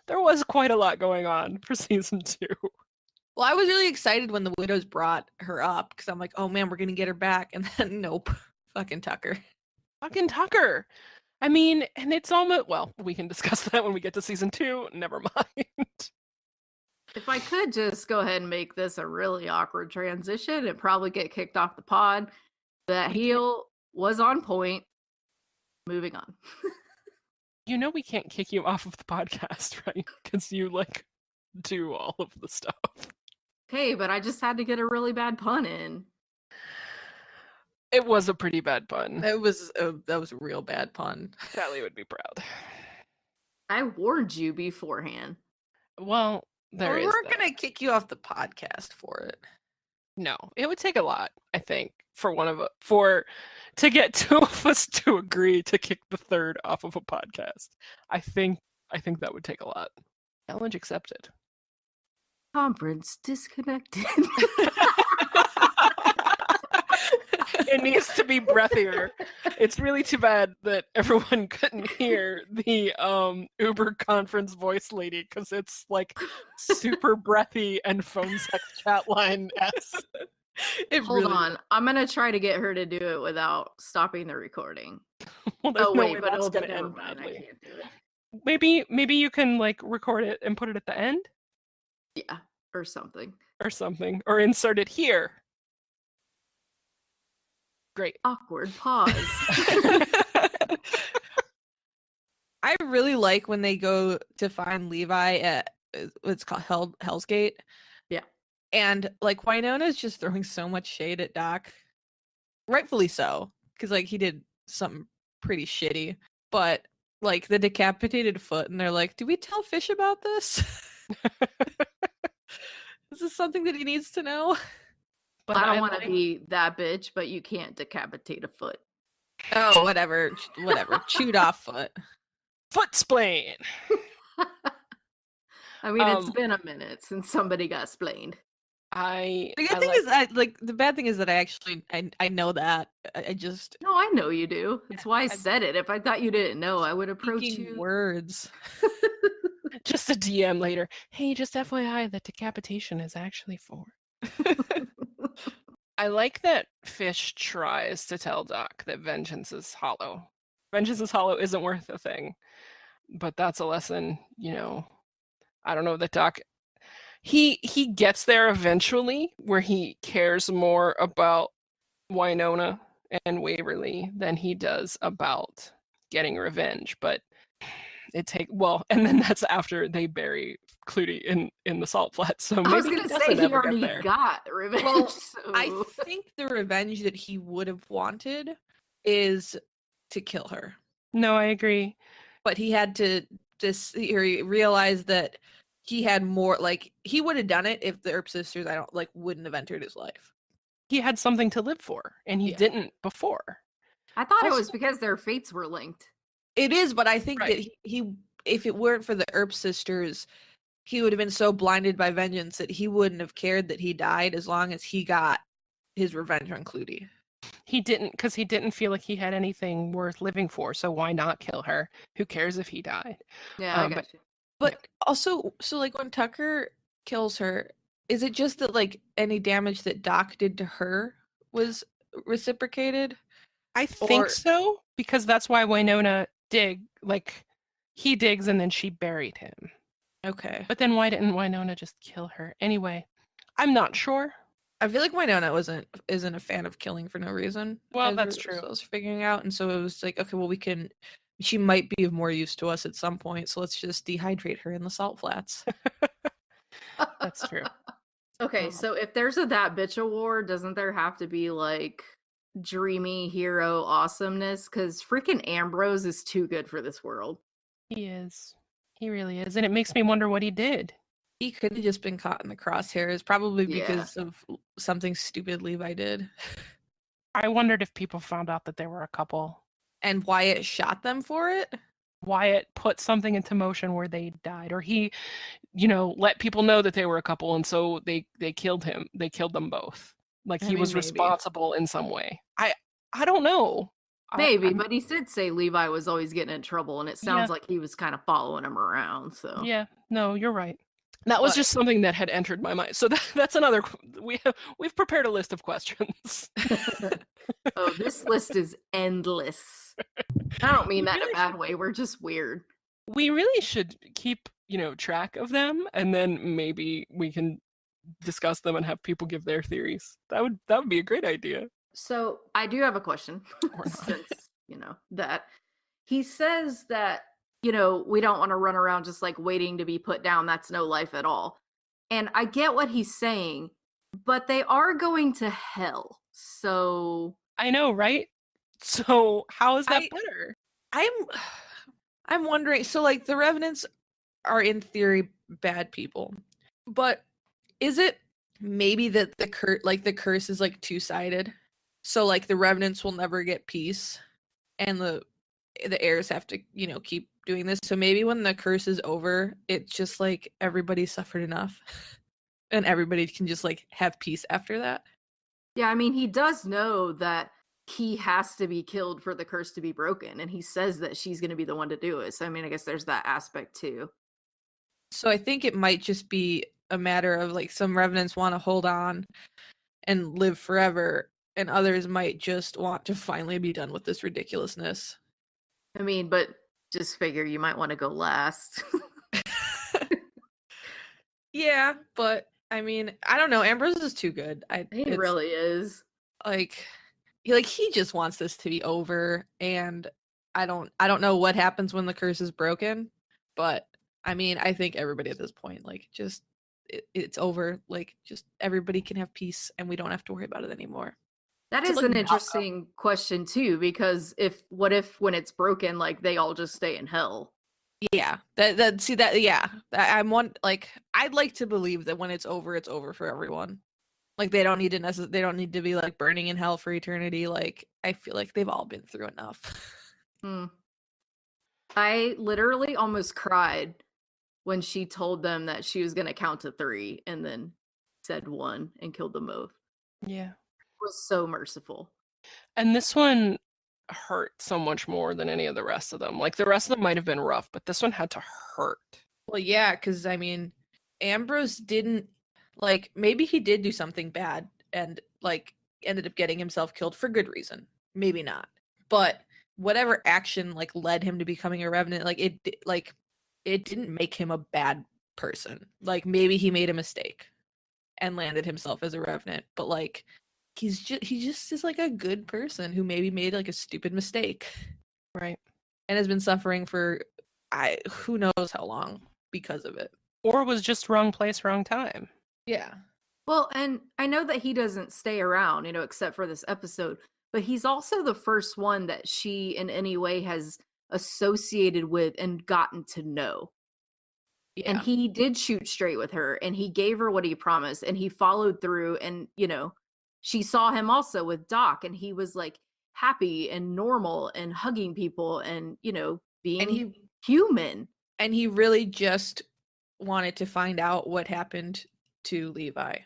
S1: There was quite a lot going on for season 2.
S4: Well, I was really excited when the Widows brought her up because I'm like, oh man, we're gonna get her back, and then nope, fucking Tucker.
S1: Fucking Tucker. I mean, and it's almost, well, we can discuss that when we get to season 2. Never mind.
S2: If I could just go ahead and make this a really awkward transition and probably get kicked off the pod, that heel was on point. Moving on.
S1: You know we can't kick you off of the podcast, right? Because you like do all of the stuff.
S2: Okay, but I just had to get a really bad pun in.
S1: It was a pretty bad pun.
S4: That was a real bad pun.
S1: Sally would be proud.
S2: I warned you beforehand.
S1: Well,
S4: We're gonna kick you off the podcast for it.
S1: No, it would take a lot, I think, to get 2 of us to agree to kick the third off of a podcast. I think that would take a lot. Challenge accepted.
S2: Conference disconnected.
S1: It needs to be breathier. It's really too bad that everyone couldn't hear the Uber conference voice lady because it's like super breathy and phone sex chat line s.
S2: Hold on. I'm gonna try to get her to do it without stopping the recording.
S1: Well, there's
S2: Oh
S1: no
S2: wait,
S1: way
S2: but
S1: that's
S2: it'll
S1: gonna
S2: never
S1: end
S2: mind. I
S1: badly.
S2: can't do it.
S1: Maybe you can like record it and put it at the end
S2: Yeah, or something.
S1: or insert it here. Great.
S2: Awkward pause.
S4: I really like when they go to find Levi at what's called Hell's Gate.
S2: Yeah.
S4: And like Wynona's just throwing so much shade at Doc. Rightfully so, because like he did something pretty shitty. But like the decapitated foot, and they're like, do we tell Fish about this? Is this something that he needs to know?
S1: But
S2: I don't want to be that bitch, but you can't decapitate a foot.
S4: Oh, whatever. Chewed off foot.
S1: foot splain.
S2: I mean, it's been a minute since somebody got splaned.
S4: The good thing is, the bad thing is that I know that. I just
S2: No, I know you do. That's why I said it. If I thought you didn't know, I would approach
S4: speaking
S2: you.
S4: words.
S1: just a DM later. Hey, just FYI, that decapitation is actually 4. I like that Fish tries to tell Doc that vengeance is hollow. Vengeance is hollow isn't worth a thing. But that's a lesson, I don't know that Doc he gets there eventually where he cares more about Wynonna and Waverly than he does about getting revenge. But and then that's after they bury Clutie in the salt flats. So maybe
S2: I was gonna say he already
S1: there.
S2: got revenge.
S4: Well,
S2: so.
S4: I think the revenge that he would have wanted is to kill her.
S1: No, I agree.
S4: But he had to he realized that he had more, like, he would have done it if the Earp sisters wouldn't have entered his life.
S1: He had something to live for, and he didn't before.
S2: I thought it was because their fates were linked.
S4: It is, but I think that he if it weren't for the Earp sisters, he would have been so blinded by vengeance that he wouldn't have cared that he died as long as he got his revenge on Clutie.
S1: He didn't, because he didn't feel like he had anything worth living for, so why not kill her? Who cares if he died?
S2: Yeah, I got you.
S4: But also, so like when Tucker kills her, is it just that like any damage that Doc did to her was reciprocated?
S1: I think so, because that's why Wynonna he digs and then she buried him.
S4: Okay.
S1: But then why didn't Wynonna just kill her? Anyway, I'm not sure.
S4: I feel like Wynonna isn't a fan of killing for no reason.
S1: Well, that's true.
S4: I was figuring out, and so it was like, okay, well, she might be of more use to us at some point, so let's just dehydrate her in the salt flats.
S1: That's true.
S2: Okay, so if there's a That Bitch award, doesn't there have to be like dreamy hero awesomeness? Because freaking Ambrose is too good for this world.
S1: He is. He really is. And it makes me wonder what he did.
S4: He could have just been caught in the crosshairs, probably because of something stupid Levi did.
S1: I wondered if people found out that they were a couple.
S4: And Wyatt shot them for it?
S1: Wyatt put something into motion where they died, or he, let people know that they were a couple, and so they killed him. They killed them both. Like
S4: I
S1: he
S4: mean,
S1: was
S4: maybe.
S1: responsible in some way. I don't know.
S2: Maybe,
S1: I'm-
S2: but he did say Levi was always getting in trouble, and it sounds like he was kind of following him around. So
S1: yeah, no, you're right. That was
S4: But-
S1: just something that had entered my mind. So that's another. We've prepared a list of questions.
S2: oh, this list is endless. I don't mean
S1: We
S2: that in a
S1: really
S2: bad way. We're just weird.
S1: We really should keep, track of them, and then maybe we can discuss them and have people give their theories. That would be a great idea.
S2: So I do have a question
S1: Or not.
S2: since, that he says that, we don't want to run around just like waiting to be put down. That's no life at all. And I get what he's saying, but they are going to hell. So
S1: I know, right? So how is that
S4: I-
S1: better?
S4: I'm wondering, so like the revenants are in theory bad people, but is it maybe that the curse is like two-sided? So like the revenants will never get peace and the heirs have to, keep doing this. So maybe when the curse is over, it's just like everybody suffered enough and everybody can just like have peace after that.
S2: yeah, I mean, he does know that he has to be killed for the curse to be broken. And he says that she's going to be the one to do it. So, I mean, I guess there's that aspect too.
S4: So I think it might just be a matter of like some revenants want to hold on and live forever, and others might just want to finally be done with this ridiculousness.
S2: I mean, but just figure you might want to go last.
S4: Yeah, but I mean, I don't know. Ambrose is too good.
S2: He really is.
S4: Like he just wants this to be over, and I don't know what happens when the curse is broken, but I mean, I think everybody at this point, like, just it's over. Like, just everybody can have peace, and we don't have to worry about it anymore.
S2: That
S4: To,
S2: is
S4: like,
S2: an
S4: not-
S2: interesting question too, because what if when it's broken, like they all just stay in hell?
S4: Yeah, I'm one like I'd like to believe that when it's over for everyone. Like they don't need to be like burning in hell for eternity. Like I feel like they've all been through enough.
S2: Hmm. I literally almost cried when she told them that she was going to count to 3 and then said 1 and killed them both.
S1: Yeah.
S2: It was so merciful.
S1: And this one hurt so much more than any of the rest of them. Like the rest of them might have been rough, but this one had to hurt.
S4: Well, yeah, because I mean, Ambrose didn't like maybe he did do something bad and like ended up getting himself killed for good reason. Maybe not. But whatever action like led him to becoming a revenant, it didn't make him a bad person. Like maybe he made a mistake and landed himself as a revenant, but like he just is like a good person who maybe made like a stupid mistake
S1: Right.
S4: and has been suffering for who knows how long because of it.
S1: Or was just wrong place, wrong time.
S4: Yeah.
S2: Well, and I know that he doesn't stay around, except for this episode, but he's also the first one that she in any way has associated with and gotten to know.
S4: Yeah.
S2: And he did shoot straight with her and he gave her what he promised and he followed through and, she saw him also with Doc and he was like happy and normal and hugging people and, being human.
S4: And he really just wanted to find out what happened to Levi.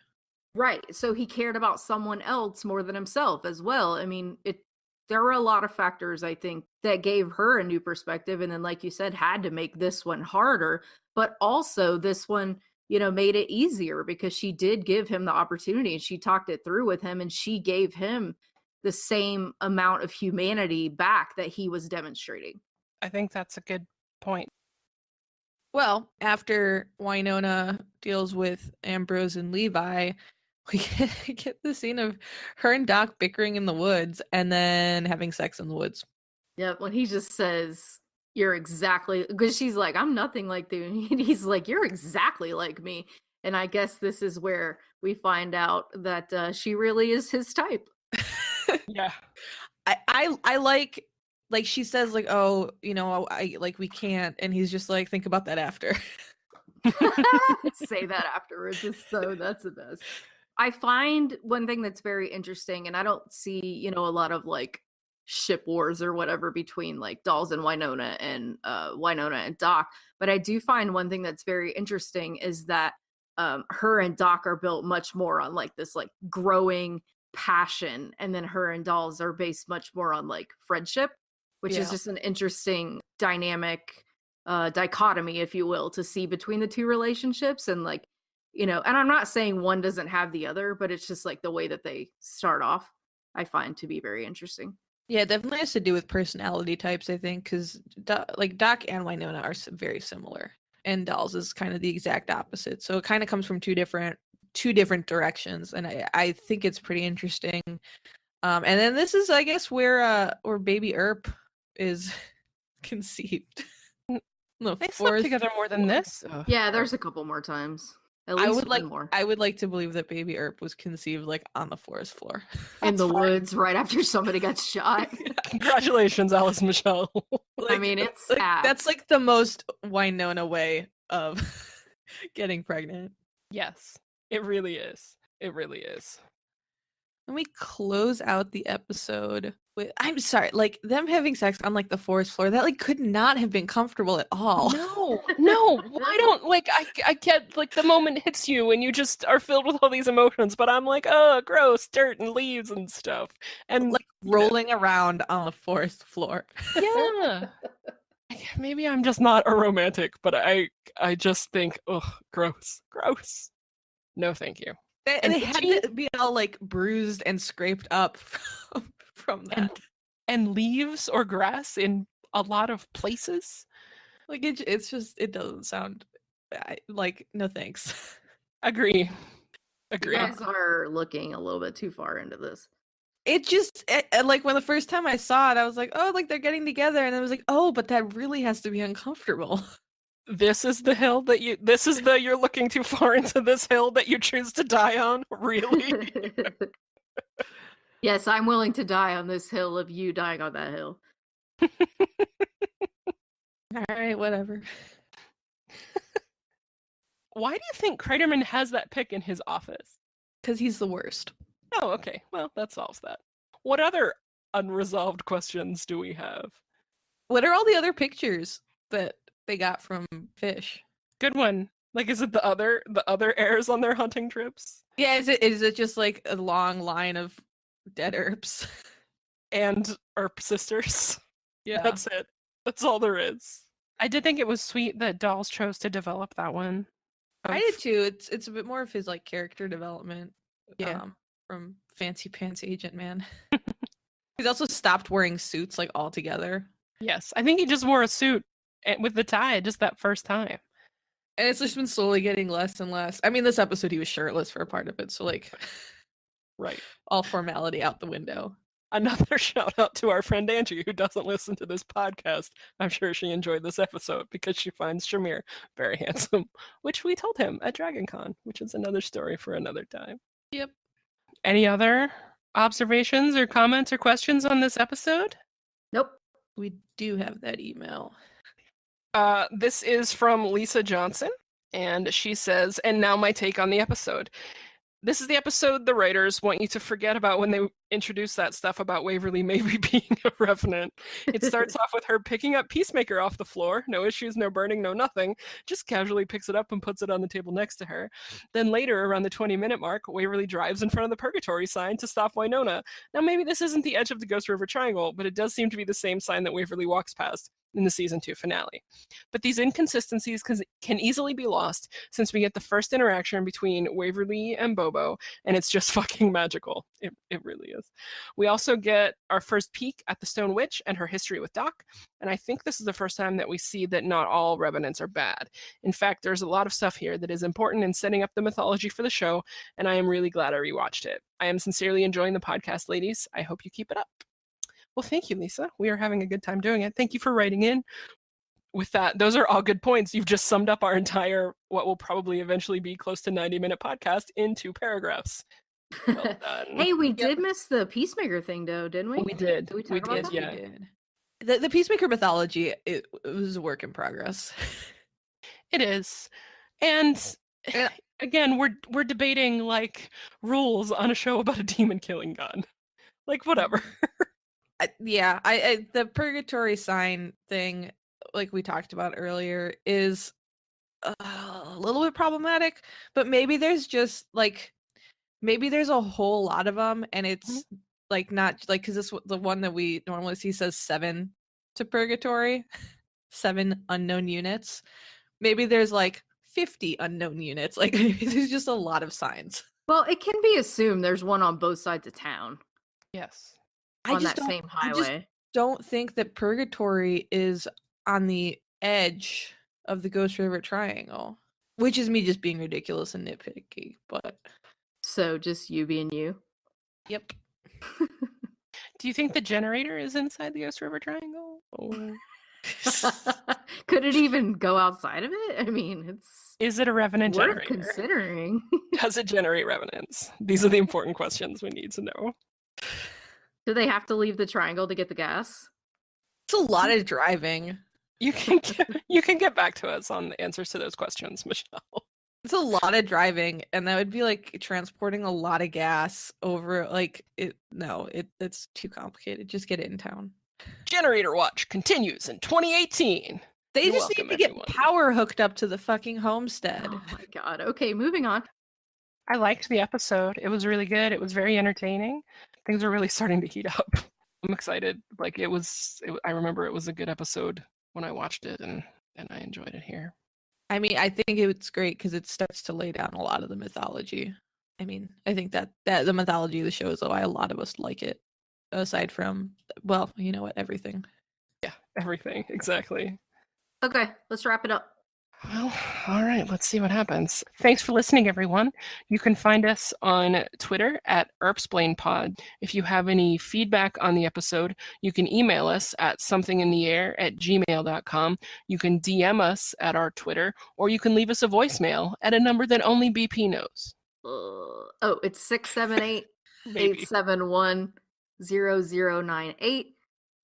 S2: Right. So he cared about someone else more than himself as well. I mean, there were a lot of factors, I think, that gave her a new perspective. And then, like you said, had to make this one harder. But also this one, made it easier because she did give him the opportunity and she talked it through with him and she gave him the same amount of humanity back that he was demonstrating.
S1: I think that's a good point.
S4: Well, after Wynonna deals with Ambrose and Levi, we get the scene of her and Doc bickering in the woods and then having sex in the woods.
S2: Yeah, when he just says, you're exactly, because she's like, I'm nothing like you. And he's like, you're exactly like me. And I guess this is where we find out that she really is his type.
S1: Yeah.
S4: I like she says like, oh, I like we can't, and he's just like, think about that after.
S2: Say that afterwards. That's the best. I find one thing that's very interesting, and I don't see, a lot of like ship wars or whatever between like Dolls and Wynonna and Doc, but I do find one thing that's very interesting is that her and Doc are built much more on like this like growing passion, and then her and Dolls are based much more on like friendship, which is
S4: Yeah.
S2: just an interesting dynamic dichotomy, if you will, to see between the two relationships. And like, you know, and I'm not saying one doesn't have the other, but it's just like the way that they start off, I find to be very interesting.
S4: Yeah, it definitely has to do with personality types, I think, because like Doc and Wynonna are very similar, and Dolls is kind of the exact opposite. So it kind of comes from two different directions, and I think it's pretty interesting. And then this is, I guess, where Baby Earp is conceived. No,
S1: They slept together more than this. Ugh.
S2: Yeah, there's a couple more times. At
S4: I
S2: least
S4: would
S2: one
S4: like
S2: more.
S4: I would like to believe that Baby Earp was conceived like on the forest floor.
S2: In the
S1: That's fine.
S2: woods right after somebody got shot.
S1: Congratulations, Alice Michelle.
S2: I mean, it's
S4: like,
S2: apt.
S4: that's like the most Wynonna way of getting pregnant.
S1: Yes, it really is. It really is.
S4: And we close out the episode with, I'm sorry, like them having sex on like the forest floor, that like could not have been comfortable at all.
S1: No. Why don't like I get like the moment hits you and you just are filled with all these emotions, but I'm like, oh, gross, dirt and leaves and stuff, and
S4: Like rolling around on the forest floor.
S1: yeah. Maybe I'm just not a romantic, but I just think, oh, gross. No, thank you.
S4: And it had to be all like bruised and scraped up from that.
S1: And leaves or grass in a lot of places.
S4: Like it's just, it doesn't sound like, no thanks.
S1: Agree.
S2: You guys are looking a little bit too far into this.
S4: It just like when the first time I saw it, I was like, oh, like they're getting together, and I was like, oh, but that really has to be uncomfortable.
S1: This is the hill that you're looking too far into this hill that you choose to die on? Really?
S2: Yes, I'm willing to die on this hill of you dying on that hill.
S4: All right, whatever.
S1: Why do you think Kreiderman has that pic in his office?
S4: Because he's the worst.
S1: Oh, okay. Well, that solves that. What other unresolved questions do we have?
S4: What are all the other pictures that they got from Fish?
S1: Good one. Like, is it the other heirs on their hunting trips?
S4: Yeah, is it just like a long line of dead Earps?
S1: And Earp sisters?
S4: Yeah.
S1: That's it. That's all there is. I did think it was sweet that Dolls chose to develop that one.
S4: I did too. It's a bit more of his like character development.
S1: Yeah.
S4: From Fancy Pants Agent Man. He's also stopped wearing suits like altogether.
S1: Yes, I think he just wore a suit with the tie just that first time.
S4: And it's just been slowly getting less and less. I mean, this episode he was shirtless for a part of it, so like,
S1: right,
S4: all formality out the window.
S1: Another shout out to our friend Angie, who doesn't listen to this podcast. I'm sure she enjoyed this episode because she finds Shamir very handsome, which we told him at DragonCon, which is another story for another time.
S4: Yep.
S1: Any other observations or comments or questions on this episode?
S2: Nope.
S4: We do have that email.
S1: This is from Lisa Johnson, and she says, and now my take on the episode. This is the episode the writers want you to forget about when they introduce that stuff about Waverly maybe being a revenant. It starts off with her picking up Peacemaker off the floor. No issues, no burning, no nothing. Just casually picks it up and puts it on the table next to her. Then later, around the 20-minute mark, Waverly drives in front of the Purgatory sign to stop Wynonna. Now maybe this isn't the edge of the Ghost River Triangle, but it does seem to be the same sign that Waverly walks past in the season 2 finale. But these inconsistencies can easily be lost since we get the first interaction between Waverly and Bobo, and it's just fucking magical. It really is. We also get our first peek at the Stone Witch and her history with Doc, and I think this is the first time that we see that not all revenants are bad. In fact, there's a lot of stuff here that is important in setting up the mythology for the show, and I am really glad I rewatched it. I am sincerely enjoying the podcast, ladies. I hope you keep it up. Well, thank you, Lisa. We are having a good time doing it. Thank you for writing in. With that, those are all good points. You've just summed up our entire, what will probably eventually be close to 90-minute podcast in 2 paragraphs. Well done.
S2: Hey, we did miss the Peacemaker thing, though, didn't we?
S1: We did.
S2: We did,
S1: yeah.
S4: We did. The Peacemaker mythology, it was a work in progress.
S1: It is. And again, we're debating like rules on a show about a demon killing gun. Like, whatever.
S4: The Purgatory sign thing, like we talked about earlier, is a little bit problematic, but maybe there's just like maybe there's a whole lot of them, and it's like not like because this the one that we normally see says 7 to purgatory, 7 unknown units. Maybe there's like 50 unknown units. Like maybe there's just a lot of signs.
S2: Well, it can be assumed there's one on both sides of town
S1: Yes.
S2: on that same
S4: I just
S2: highway.
S4: don't think that purgatory is on the edge of the Ghost River Triangle, which is me just being ridiculous and nitpicky. But
S2: So just you being you.
S4: yep.
S1: Do you think the generator is inside the Ghost River Triangle? Or
S2: Could it even go outside of it? I mean, it's
S1: is it a revenant
S2: worth
S1: generator?
S2: considering.
S1: Does it generate revenants? These are the important questions we need to know.
S2: Do they have to leave the triangle to get the gas?
S4: It's a lot of driving.
S1: You can get back to us on the answers to those questions, Michelle.
S4: It's a lot of driving, and that would be like transporting a lot of gas over like it. No, it's too complicated. Just get it in town.
S1: Generator Watch continues in 2018.
S4: They
S1: You're
S4: just need
S1: welcome,
S4: to get
S1: everyone.
S4: power hooked up to the fucking homestead.
S2: Oh my god. Okay, moving on.
S1: I liked the episode. It was really good. It was very entertaining. Things are really starting to heat up. I'm excited. Like I remember it was a good episode when I watched it, and I enjoyed it here.
S4: I mean, I think it's great because it starts to lay down a lot of the mythology. I mean, I think that the mythology of the show is why a lot of us like it. Aside from, well, you know what, everything.
S1: Yeah, everything. Exactly.
S2: Okay, let's wrap it up.
S1: Well, all right, let's see what happens. Thanks for listening, everyone. You can find us on Twitter at ErpsplainPod. If you have any feedback on the episode, you can email us at somethinginair@gmail.com. You can DM us at our Twitter, or you can leave us a voicemail at a number that only BP knows.
S2: Oh, it's 678
S1: Maybe.
S2: 871 0098.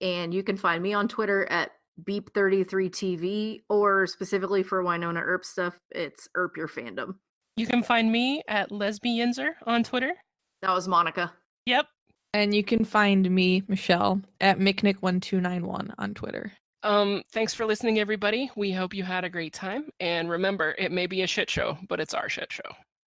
S2: And you can find me on Twitter at Beep33TV, or specifically for Wynonna Earp stuff, it's Earp Your Fandom.
S1: You can find me at Lesbianzer on Twitter.
S2: That was Monica.
S1: Yep.
S4: And you can find me, Michelle, at McNick1291 on Twitter.
S1: Thanks for listening, everybody. We hope you had a great time. And remember, it may be a shit show, but it's our shit show.